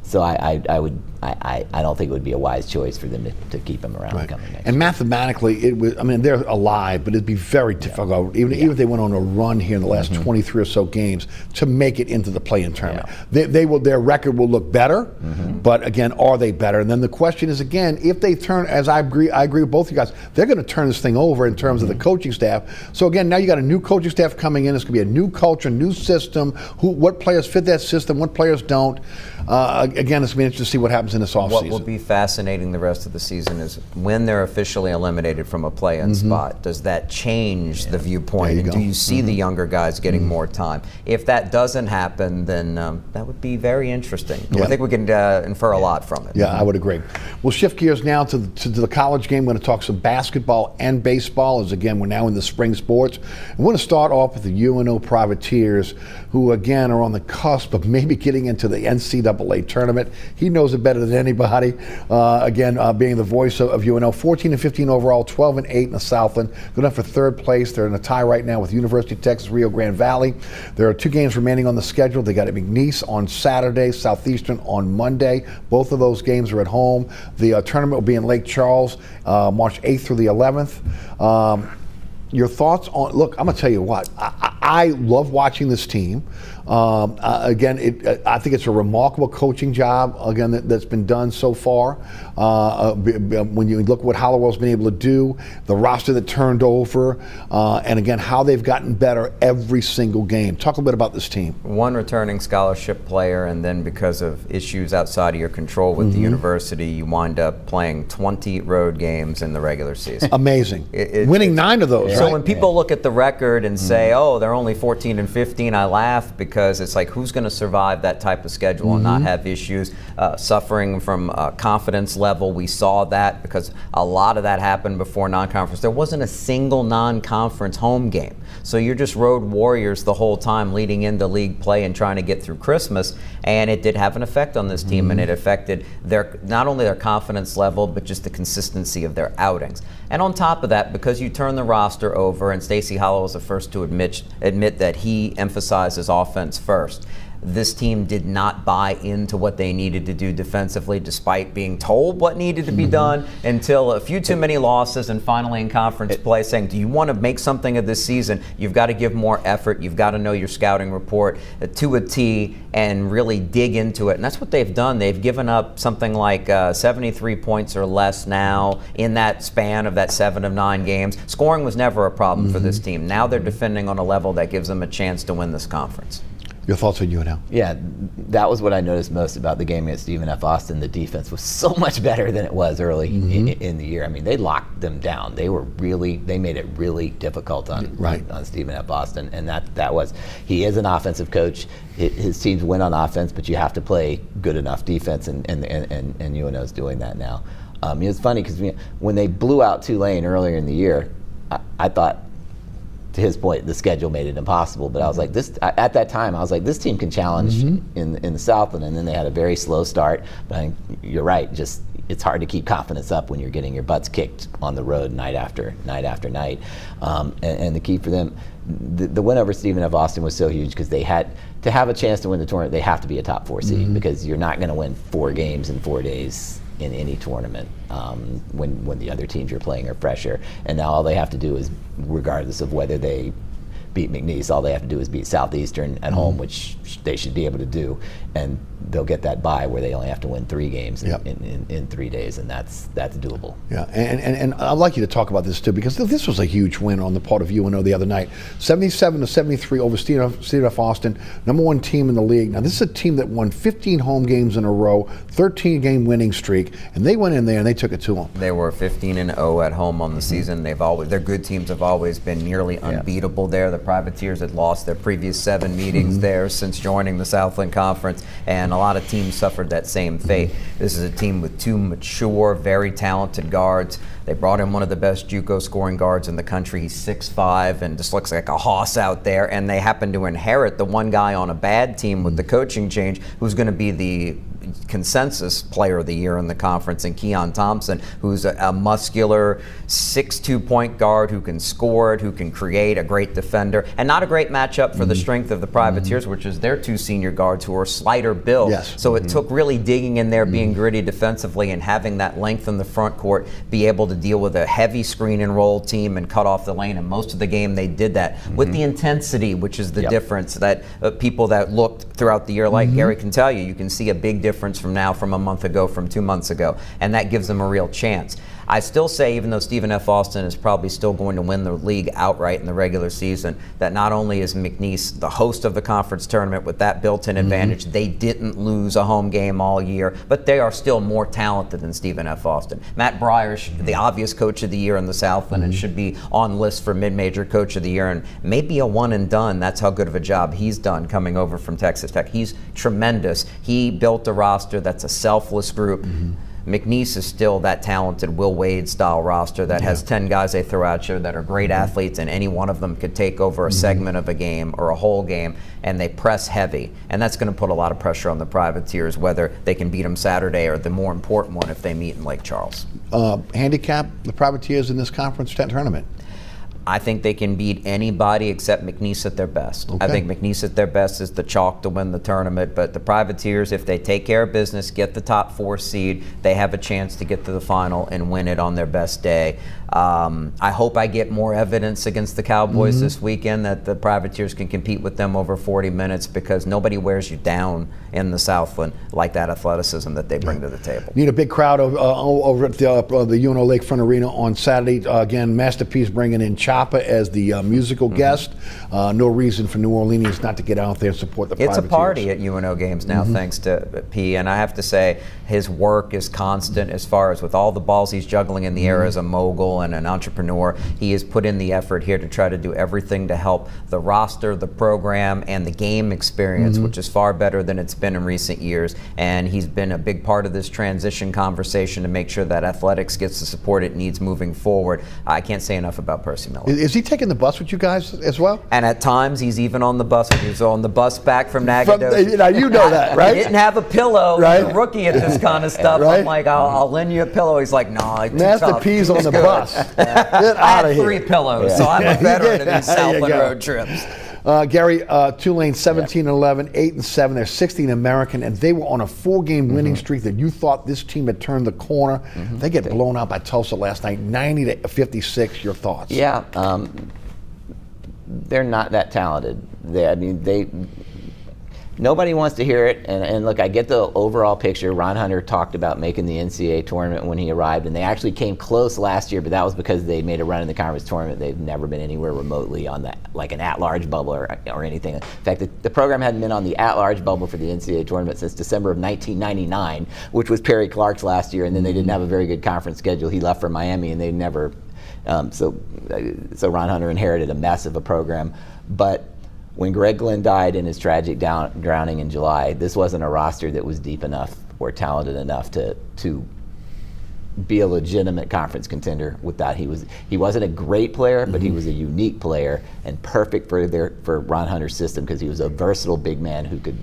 So I don't think it would be a wise choice for them to keep him around coming next year. And mathematically, they're alive, but it'd be very difficult, even if they went on a run here in the last 23 or so games, to make it into the play-in tournament. Their record will look better, but again, are they better? And then the question is, again, if they turn, as I agree with both of you guys, they're going to turn this thing over in terms of the coaching staff. So again, now you got a new coaching staff coming in. It's going to be a new culture, new system. What players fit that system? What players don't? Again, it's going to be interesting to see what happens in this offseason. What will be fascinating the rest of the season is when they're officially eliminated from a play-in spot, does that change the viewpoint? And do you see the younger guys getting more time? If that doesn't happen, then that would be very interesting. I think we can infer a lot from it. Yeah, I would agree. We'll shift gears now to the college game. We're going to talk some basketball and baseball, as again, we're now in the spring sports. We're going to start off with the UNO Privateers, who again are on the cusp of maybe getting into the NCAA tournament. tournament. He knows it better than anybody. Again, being the voice of UNO, 14-15 overall, 12-8 in the Southland. Good enough for third place. They're in a tie right now with University of Texas Rio Grande Valley. There are 2 games remaining on the schedule. They got at McNeese on Saturday, Southeastern on Monday. Both of those games are at home. The tournament will be in Lake Charles, March 8th through the 11th. Your thoughts on, look, I'm going to tell you what, I love watching this team. Again, I think it's a remarkable coaching job, again, that's been done so far. When you look what Hollowell's been able to do, the roster that turned over, and again, how they've gotten better every single game. Talk a little bit about this team. One returning scholarship player, and then because of issues outside of your control with the university, you wind up playing 20 road games in the regular season. Amazing. Winning 9 of those. So when people look at the record and say, oh, they're only 14-15, I laugh because it's like, who's going to survive that type of schedule and not have issues suffering from confidence level? We saw that because a lot of that happened before non-conference. There wasn't a single non-conference home game. So you're just road warriors the whole time leading into league play and trying to get through Christmas. And it did have an effect on this team, and it affected not only their confidence level, but just the consistency of their outings. And on top of that, because you turn the roster over, and Stacey Hollowell was the first to admit that he emphasizes offense first. This team did not buy into what they needed to do defensively, despite being told what needed to be done, until a few too many losses, and finally in conference play saying, do you want to make something of this season? You've got to give more effort. You've got to know your scouting report to a T and really dig into it. And that's what they've done. They've given up something like 73 points or less now in that span of that 7 of 9 games. Scoring was never a problem for this team. Now they're defending on a level that gives them a chance to win this conference. Your thoughts on UNO? Yeah, that was what I noticed most about the game against Stephen F. Austin. The defense was so much better than it was early in the year. I mean, they locked them down. They made it really difficult on Stephen F. Austin, and he is an offensive coach. His teams win on offense, but you have to play good enough defense, and UNO's doing that now. It's funny because when they blew out Tulane earlier in the year, I thought, to his point, the schedule made it impossible. But I was like, at that time, I was like, this team can challenge in the Southland. And then they had a very slow start. But I think you're right. It's hard to keep confidence up when you're getting your butts kicked on the road night after night. And the key for them, the win over Stephen F. Austin was so huge because they had to have a chance to win the tournament. They have to be a top 4 seed because you're not going to win 4 games in 4 days in any tournament when the other teams you're playing are fresher. And now all they have to do is, regardless of whether they beat McNeese, all they have to do is beat Southeastern at home, which they should be able to do, and they'll get that bye where they only have to win 3 games in 3 days, and that's doable. Yeah, and I'd like you to talk about this too, because this was a huge win on the part of UNO the other night. 77-73 over Stephen F. Austin, #1 team in the league. Now this is a team that won 15 home games in a row, 13-game winning streak, and they went in there and they took it to them. They were 15-0 at home on the season. Their good teams have always been nearly unbeatable there. The Privateers had lost their previous 7 meetings there since joining the Southland Conference, and a lot of teams suffered that same fate. This is a team with 2 mature, very talented guards. They brought in one of the best JUCO scoring guards in the country. He's 6'5" and just looks like a hoss out there, and they happen to inherit the one guy on a bad team with the coaching change who's going to be the consensus player of the year in the conference, and Keon Thompson, who's a muscular 6'2" point guard who can score it, who can create, a great defender, and not a great matchup for the strength of the Privateers, which is their 2 senior guards who are slighter built. Yes. So it took really digging in there, being gritty defensively, and having that length in the front court, be able to deal with a heavy screen and roll team and cut off the lane. And most of the game they did that with the intensity, which is the difference that people that looked throughout the year, like Guerry can tell you, you can see a big difference from a month ago, from 2 months ago, and that gives them a real chance. I still say, even though Stephen F. Austin is probably still going to win the league outright in the regular season, that not only is McNeese the host of the conference tournament with that built-in advantage, they didn't lose a home game all year, but they are still more talented than Stephen F. Austin. Matt Breyer, the obvious coach of the year in the Southland, and should be on list for mid-major coach of the year, and maybe a one and done. That's how good of a job he's done coming over from Texas Tech. He's tremendous. He built a roster that's a selfless group. McNeese is still that talented Will Wade style roster that has 10 guys they throw out there that are great athletes, and any one of them could take over a segment of a game or a whole game, and they press heavy. And that's going to put a lot of pressure on the Privateers, whether they can beat them Saturday or the more important one if they meet in Lake Charles. Handicap the Privateers in this conference tournament? I think they can beat anybody except McNeese at their best. Okay. I think McNeese at their best is the chalk to win the tournament, but the Privateers, if they take care of business, get the top 4 seed, they have a chance to get to the final and win it on their best day. I hope I get more evidence against the Cowboys this weekend that the Privateers can compete with them over 40 minutes, because nobody wears you down in the Southland like that athleticism that they bring to the table. Need a big crowd over at the UNO Lakefront Arena on Saturday. Again, Masterpiece bringing in Choppa as the musical guest. No reason for New Orleanians not to get out there and support the Privateers. It's a party at UNO games now, thanks to P. And I have to say, his work is constant as far as with all the balls he's juggling in the air as a mogul and an entrepreneur. He has put in the effort here to try to do everything to help the roster, the program, and the game experience, which is far better than it's been in recent years. And he's been a big part of this transition conversation to make sure that athletics gets the support it needs moving forward. I can't say enough about Percy Miller. Is he taking the bus with you guys as well? And at times he's even on the bus. He was on the bus back from Nacogdoches. You know that, right? He didn't have a pillow. Right. He's a rookie at this kind of stuff. Right. I'm like, I'll lend you a pillow. He's like, no, it's Master P's on the bus. Get I out had of here. 3 pillows, so I'm a veteran of these Southland road trips. Guerry, Tulane 17-11, 8-7. They're 16 American, and they were on a 4-game winning streak that you thought this team had turned the corner. They get blown out by Tulsa last night, 90-56. Your thoughts? Yeah, they're not that talented. Nobody wants to hear it, and look, I get the overall picture. Ron Hunter talked about making the NCAA tournament when he arrived, and they actually came close last year, but that was because they made a run in the conference tournament. They've never been anywhere remotely on that, like an at-large bubble or anything. In fact, the program hadn't been on the at-large bubble for the NCAA tournament since December of 1999, which was Perry Clark's last year, and then they didn't have a very good conference schedule. He left for Miami, and they never, so Ron Hunter inherited a mess of a program. But when Greg Glenn died in his tragic drowning in July, this wasn't a roster that was deep enough or talented enough to be a legitimate conference contender with that. He wasn't a great player, but he was a unique player and perfect for Ron Hunter's system, because he was a versatile big man who could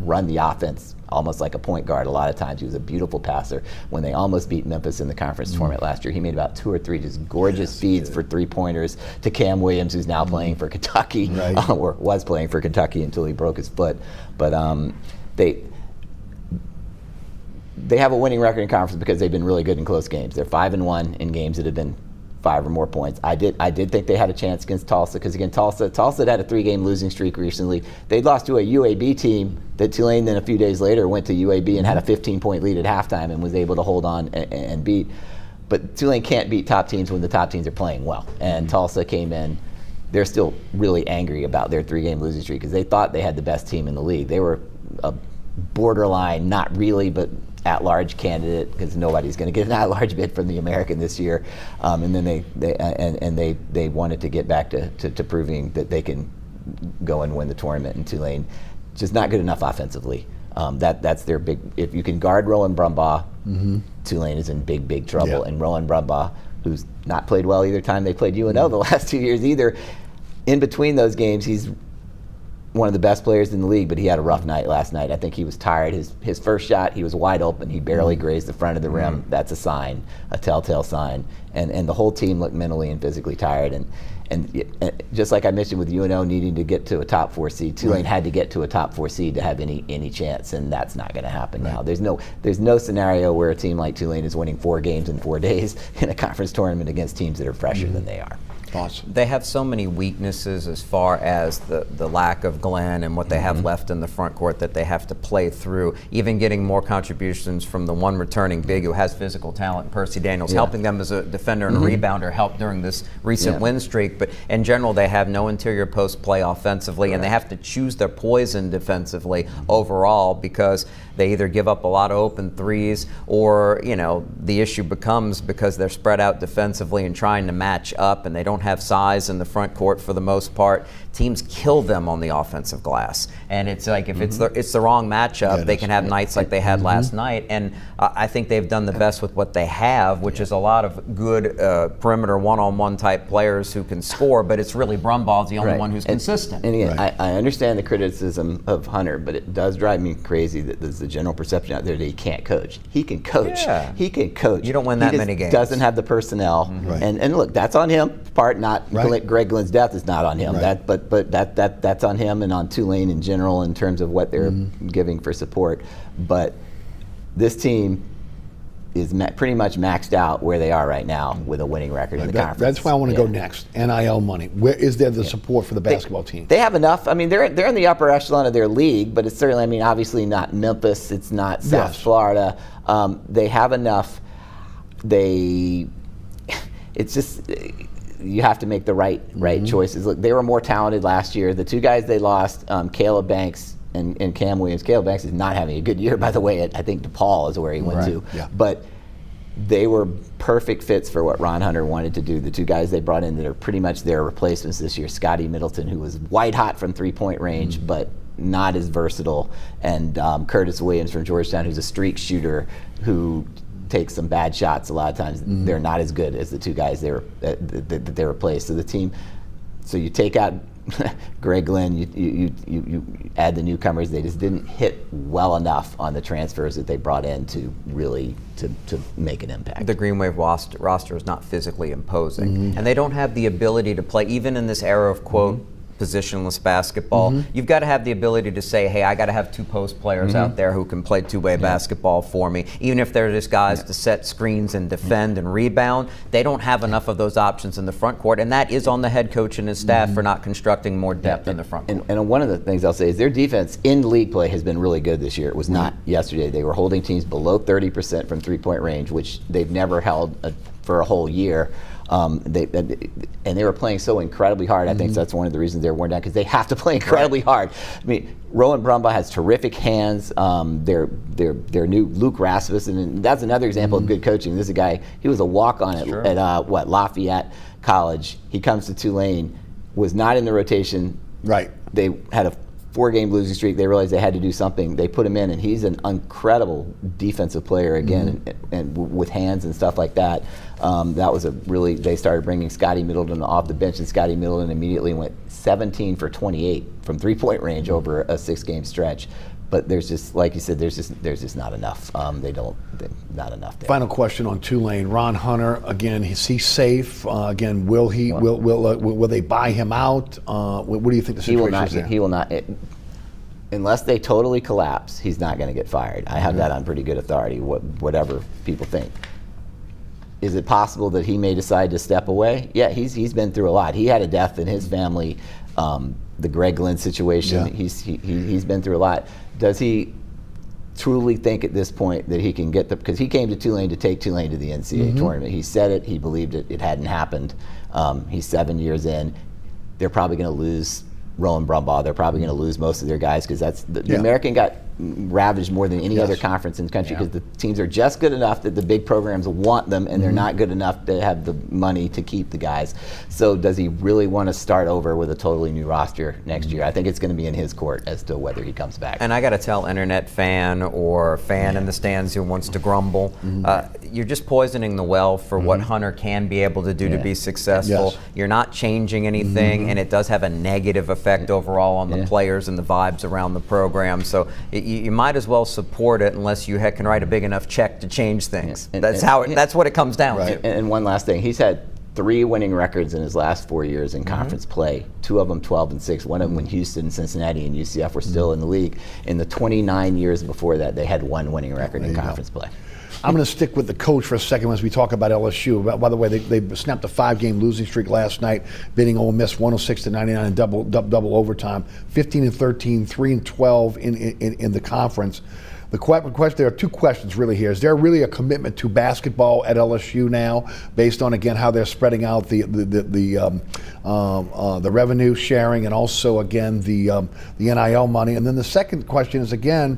run the offense almost like a point guard a lot of times. He was a beautiful passer. When they almost beat Memphis in the conference tournament last year, he made about 2 or 3 just gorgeous feeds for 3-pointers to Cam Williams, who's now playing for Kentucky, or was playing for Kentucky until he broke his foot. But they have a winning record in conference because they've been really good in close games. They're 5-1 in games that have been 5 or more points. I did think they had a chance against Tulsa, because again, Tulsa had a 3-game losing streak recently. They lost to a UAB team that Tulane then a few days later went to UAB and had a 15-point lead at halftime and was able to hold on and beat. But Tulane can't beat top teams when the top teams are playing well. And Tulsa came in. They're still really angry about their 3-game losing streak, because they thought they had the best team in the league. They were a borderline, not really, but at-large candidate, because nobody's going to get an at-large bid from the American this year, and then they wanted to get back to proving that they can go and win the tournament. And Tulane just not good enough offensively. That's their big. If you can guard Rowan Brumbaugh, Tulane is in big trouble. Yeah. And Rowan Brumbaugh, who's not played well either time they played UNO the last 2 years either. In between those games, he's one of the best players in the league, but he had a rough night last night. I think he was tired. His first shot, he was wide open. He barely grazed the front of the rim. That's a sign, a telltale sign. And the whole team looked mentally and physically tired. And just like I mentioned with UNO needing to get to a top 4 seed, Tulane had to get to a top 4 seed to have any chance, and that's not going to happen now. There's no scenario where a team like Tulane is winning 4 games in 4 days in a conference tournament against teams that are fresher than they are. Awesome. They have so many weaknesses as far as the lack of Glenn and what they have left in the front court that they have to play through. Even getting more contributions from the one returning big who has physical talent, Percy Daniels, helping them as a defender and a rebounder, helped during this recent win streak. But in general, they have no interior post play offensively, and they have to choose their poison defensively overall, because they either give up a lot of open threes, or the issue becomes because they're spread out defensively and trying to match up, and they don't don't have size in the front court for the most part. Teams kill them on the offensive glass, and it's like if it's the wrong matchup, they can have nights like they had last night. And I think they've done the best with what they have, which is a lot of good perimeter one-on-one type players who can score. But it's really Brumbaugh's the only one who's consistent. And again, I understand the criticism of Hunter, but it does drive me crazy that there's the general perception out there that he can't coach. He can coach. Yeah. He can coach. You don't win that many games. Doesn't have the personnel. And look, that's on him. Part not Greg Glenn's death is not on him. But that's on him and on Tulane in general in terms of what they're giving for support. But this team is pretty much maxed out where they are right now with a winning record in the conference. That's why I want to go next. NIL money. Where is there the support for the basketball team? They have enough. I mean, they're in the upper echelon of their league, but it's certainly, I mean, obviously not Memphis. It's not South Florida. They have enough. It's just you have to make the right choices. Look, they were more talented last year. The two guys they lost, Caleb Banks and Cam Williams. Caleb Banks is not having a good year, by the way. I think DePaul is where he went to. Yeah. But they were perfect fits for what Ron Hunter wanted to do. The two guys they brought in that are pretty much their replacements this year, Scotty Middleton, who was white hot from three-point range, but not as versatile, and Curtis Williams from Georgetown, who's a streak shooter who takes some bad shots a lot of times. They're not as good as the two guys they replaced. So the team, so you take out Greg Glenn, you add the newcomers. They just didn't hit well enough on the transfers that they brought in to really to make an impact. The Green Wave roster is not physically imposing, and they don't have the ability to play, even in this era of quote positionless basketball. You've got to have the ability to say, hey, I got to have two post players out there who can play two-way basketball for me. Even if they're just guys to set screens and defend and rebound, they don't have enough of those options in the front court, and that is on the head coach and his staff for not constructing more depth in the front court. And one of the things I'll say is their defense in league play has been really good this year. It was not yesterday. They were holding teams below 30% from three-point range, which they've never held for a whole year. They were playing so incredibly hard. I think that's one of the reasons they're worn down, because they have to play incredibly hard. I mean, Rowan Brumbaugh has terrific hands. Their new Luke Rasmussen, and that's another example of good coaching. This is a guy, he was a walk-on at Lafayette College. He comes to Tulane, was not in the rotation. Right. They had a 4-game losing streak. They realized they had to do something. They put him in, and he's an incredible defensive player again, and with hands and stuff like that. That was they started bringing Scotty Middleton off the bench, and Scotty Middleton immediately went 17 for 28 from three-point range over a 6-game stretch. But there's just, like you said, there's just not enough. Not enough there. Final question on Tulane. Ron Hunter, again, is he safe? Again, will they buy him out? What do you think the situation is there? He will not. Unless they totally collapse, he's not going to get fired. I have that on pretty good authority, whatever people think. Is it possible that he may decide to step away? Yeah, he's been through a lot. He had a death in his family. The Greg Glenn situation, he's been through a lot. Does he truly think at this point that he can get because he came to Tulane to take Tulane to the NCAA tournament. He said it, he believed it hadn't happened. He's 7 years in. They're probably going to lose Rowan Brumbaugh. They're probably going to lose most of their guys, because that's the American got ravaged more than any other conference in the country, because the teams are just good enough that the big programs want them, and they're not good enough to have the money to keep the guys. So does he really want to start over with a totally new roster next year? I think it's going to be in his court as to whether he comes back. And I got to tell internet fan or fan in the stands who wants to grumble, you're just poisoning the well for what Hunter can be able to do to be successful. You're not changing anything, and it does have a negative effect overall on the players and the vibes around the program. So you might as well support it unless you can write a big enough check to change things. That's what it comes down to. And one last thing, he's had 3 winning records in his last 4 years in conference play. 2 of them 12-6. One of them when Houston, Cincinnati, and UCF were still in the league. In the 29 years before that, they had 1 winning record in conference play. I'm going to stick with the coach for a second as we talk about LSU. By the way, they snapped a 5-game losing streak last night, beating Ole Miss 106-99 in double overtime. 15-13, 3-12 in the conference. The question, there are 2 questions really here. Is there really a commitment to basketball at LSU now, based on again how they're spreading out the revenue sharing, and also again the NIL money? And then the second question is again,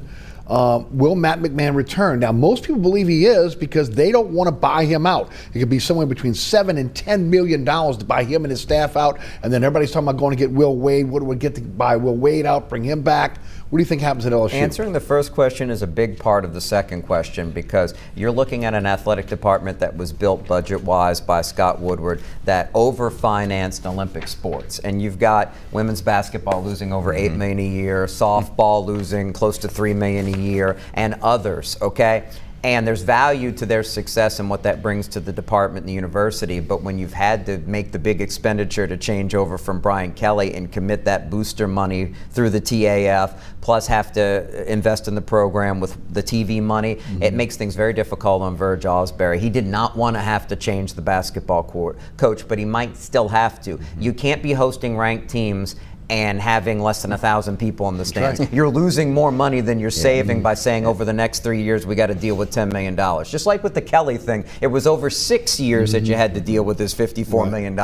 will Matt McMahon return? Now, most people believe he is because they don't want to buy him out. It could be somewhere between $7 and $10 million to buy him and his staff out, and then everybody's talking about going to get Will Wade. What do we get to buy Will Wade out, bring him back? What do you think happens at LSU? Answering the first question is a big part of the second question, because you're looking at an athletic department that was built budget-wise by Scott Woodward that over-financed Olympic sports. And you've got women's basketball losing over $8 million a year, softball losing close to $3 million a year, and others, okay? And there's value to their success and what that brings to the department and the university. But when you've had to make the big expenditure to change over from Brian Kelly and commit that booster money through the TAF, plus have to invest in the program with the TV money, it makes things very difficult on Verge Osbury. He did not want to have to change the basketball coach, but he might still have to. You can't be hosting ranked teams and having less than 1,000 people in the stands. Right. You're losing more money than you're saving by saying over the next 3 years we got to deal with $10 million. Just like with the Kelly thing, it was over 6 years that you had to deal with this $54 million.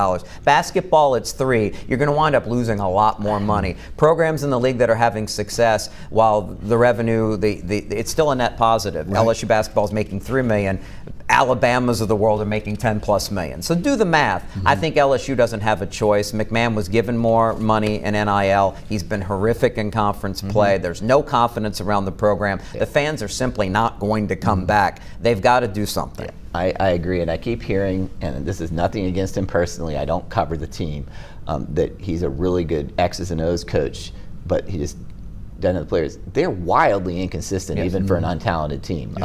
Basketball, it's 3. You're going to wind up losing a lot more money. Programs in the league that are having success, while the revenue, it's still a net positive. Right. LSU basketball is making $3 million. Alabamas of the world are making $10+ million. So do the math. I think LSU doesn't have a choice. McMahon was given more money in NIL. He's been horrific in conference play. There's no confidence around the program. The fans are simply not going to come back. They've got to do something. I agree, and I keep hearing, and this is nothing against him personally, I don't cover the team, that he's a really good X's and O's coach, but he just doesn't have the players. They're wildly inconsistent, even for an untalented team,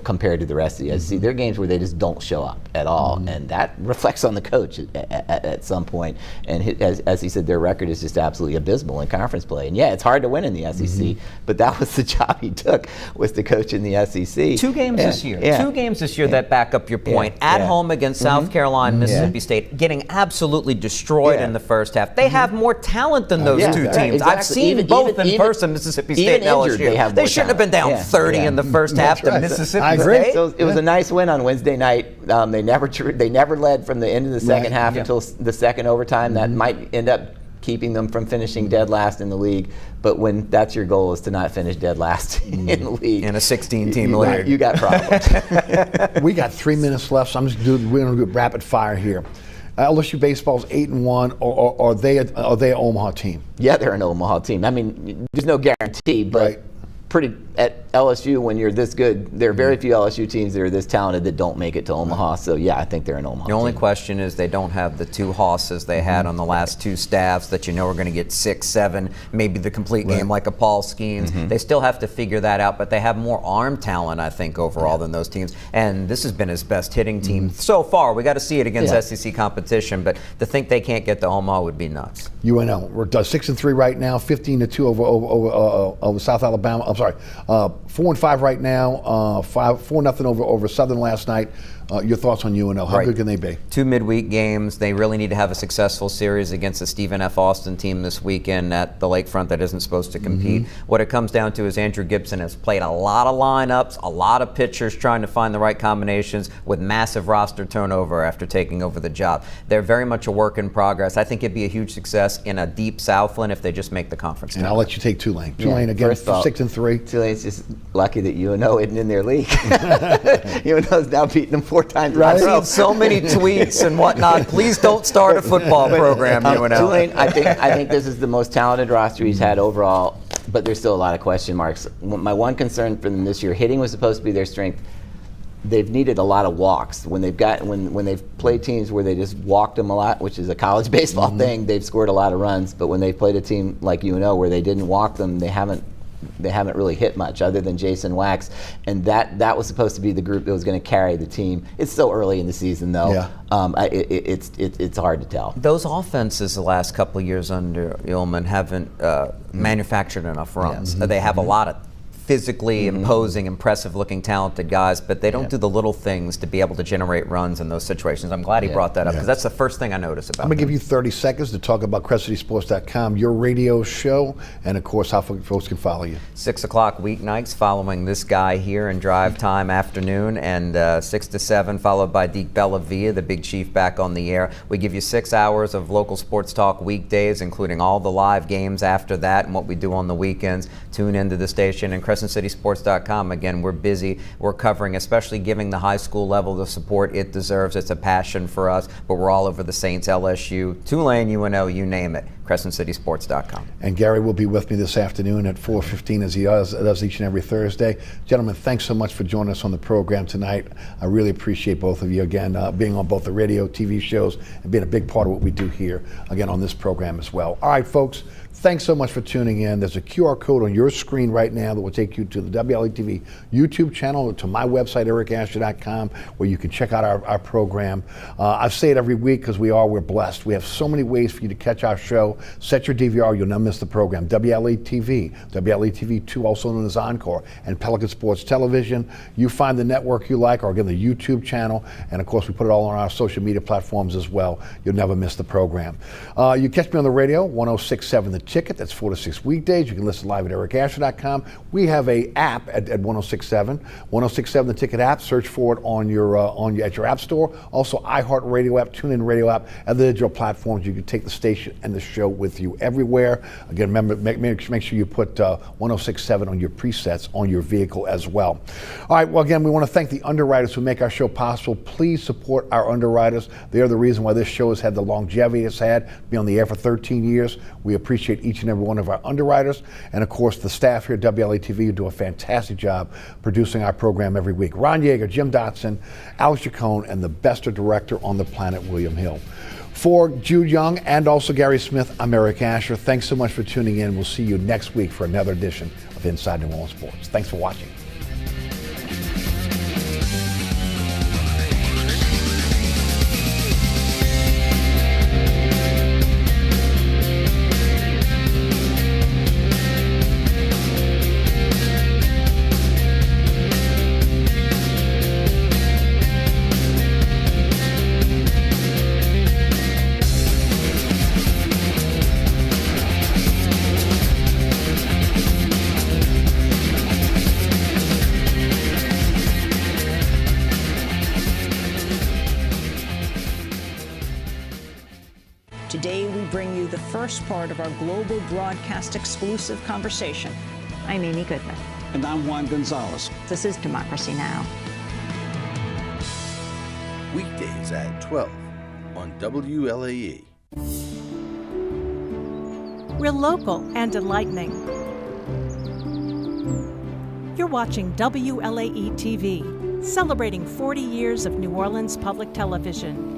compared to the rest of the SEC. There are games where they just don't show up at all, and that reflects on the coach at some point. And as he said, their record is just absolutely abysmal in conference play. And yeah, it's hard to win in the SEC, but that was the job he took, was to coach in the SEC. 2 games this year. 2 games this year that back up your point. At home against South Carolina, Mississippi State, getting absolutely destroyed in the first half. They have more talent than those 2 teams. Exactly. I've seen both in person. Mississippi State and LSU. They shouldn't have been down 30 in the first half to Mississippi State. So it was a nice win on Wednesday night. They never led from the end of the second half until the second overtime. That might end up keeping them from finishing dead last in the league. But when that's your goal, is to not finish dead last in the league. In a 16-team league. You got problems. We got 3 minutes left, so we're going to do rapid fire here. LSU baseball's 8-1, or are they an Omaha team? Yeah, they're an Omaha team. I mean, there's no guarantee, but pretty at LSU, when you're this good, there are very few LSU teams that are this talented that don't make it to Omaha. So yeah, I think they're an Omaha. The only question is they don't have the 2 hosses they had on the last 2 staffs that are going to get 6, 7, maybe the complete game like a Paul Skeens. They still have to figure that out, but they have more arm talent, I think, overall than those teams. And this has been his best hitting team so far. We got to see it against SEC competition, but to think they can't get to Omaha would be nuts. UNL, we're 6-3 right now, 15-2 over South Alabama. I'm sorry, 4-5 right now, 4-0 over Southern last night. Your thoughts on UNL? How good can they be? 2 midweek games. They really need to have a successful series against the Stephen F. Austin team this weekend at the Lakefront that isn't supposed to compete. What it comes down to is Andrew Gibson has played a lot of lineups, a lot of pitchers trying to find the right combinations with massive roster turnover after taking over the job. They're very much a work in progress. I think it'd be a huge success in a deep Southland if they just make the conference. And I'll let you take Tulane. Tulane again, 6-3. Tulane's just lucky that UNO isn't in their league. UNO's now beating them 4 times. I've seen so many tweets and whatnot. Please don't start a football program, UNO. Tulane, I think this is the most talented roster he's had overall, but there's still a lot of question marks. My one concern for them this year, hitting was supposed to be their strength. They've needed a lot of walks. When they've played teams where they just walked them a lot, which is a college baseball thing, they've scored a lot of runs. But when they've played a team like UNO where they didn't walk them, they haven't really hit much other than Jason Wax, and that was supposed to be the group that was going to carry the team. It's so early in the season, though. It's hard to tell. Those offenses the last couple of years under Illman haven't manufactured enough runs. They have a lot of physically imposing, impressive-looking, talented guys, but they don't do the little things to be able to generate runs in those situations. I'm glad he brought that up, because that's the first thing I noticed about I'm going to give you 30 seconds to talk about CrescentCitySports.com, your radio show, and, of course, how folks can follow you. 6 o'clock weeknights following this guy here in drive time afternoon, and 6 to 7 followed by Deke Bellavia, the Big Chief, back on the air. We give you 6 hours of local sports talk weekdays, including all the live games after that and what we do on the weekends. Tune into the station and CrescentCitySports.com. Again, we're busy. We're covering, especially giving the high school level the support it deserves. It's a passion for us, but we're all over the Saints, LSU, Tulane, UNO, you name it. CrescentCitySports.com. And Guerry will be with me this afternoon at 4:15 as he does each and every Thursday. Gentlemen, thanks so much for joining us on the program tonight. I really appreciate both of you, again, being on both the radio, TV shows, and being a big part of what we do here, again, on this program as well. All right, folks. Thanks so much for tuning in. There's a QR code on your screen right now that will take you to the WLAE-TV YouTube channel, to my website, ericasher.com, where you can check out our program. I say it every week because we're blessed. We have so many ways for you to catch our show. Set your DVR, you'll never miss the program. WLAE-TV, WLAE-TV 2, also known as Encore, and Pelican Sports Television. You find the network you like, or again, the YouTube channel, and of course, we put it all on our social media platforms as well. You'll never miss the program. You catch me on the radio, 106.7 The Ticket. That's 4 to 6 weekdays. You can listen live at ericasher.com. We have a app at 106.7. 106.7 The Ticket app. Search for it on your at your app store. Also, iHeartRadio app, TuneIn Radio app, and the digital platforms. You can take the station and the show with you everywhere. Again, remember, make sure you put 106.7 on your presets on your vehicle as well. All right. Well, again, we want to thank the underwriters who make our show possible. Please support our underwriters. They are the reason why this show has had the longevity it's had. Be on the air for 13 years. We appreciate each and every one of our underwriters, and of course the staff here at WLAE-TV who do a fantastic job producing our program every week. Ron Yeager, Jim Dotson, Alex Chacon, and the best director on the planet, William Hill. For Jude Young and also Gary Smith, I'm Eric Asher. Thanks so much for tuning in. We'll see you next week for another edition of Inside New Orleans Sports. Thanks for watching. Today, we bring you the first part of our global broadcast exclusive conversation. I'm Amy Goodman. And I'm Juan Gonzalez. This is Democracy Now! Weekdays at 12 on WLAE. We're local and enlightening. You're watching WLAE-TV, celebrating 40 years of New Orleans public television.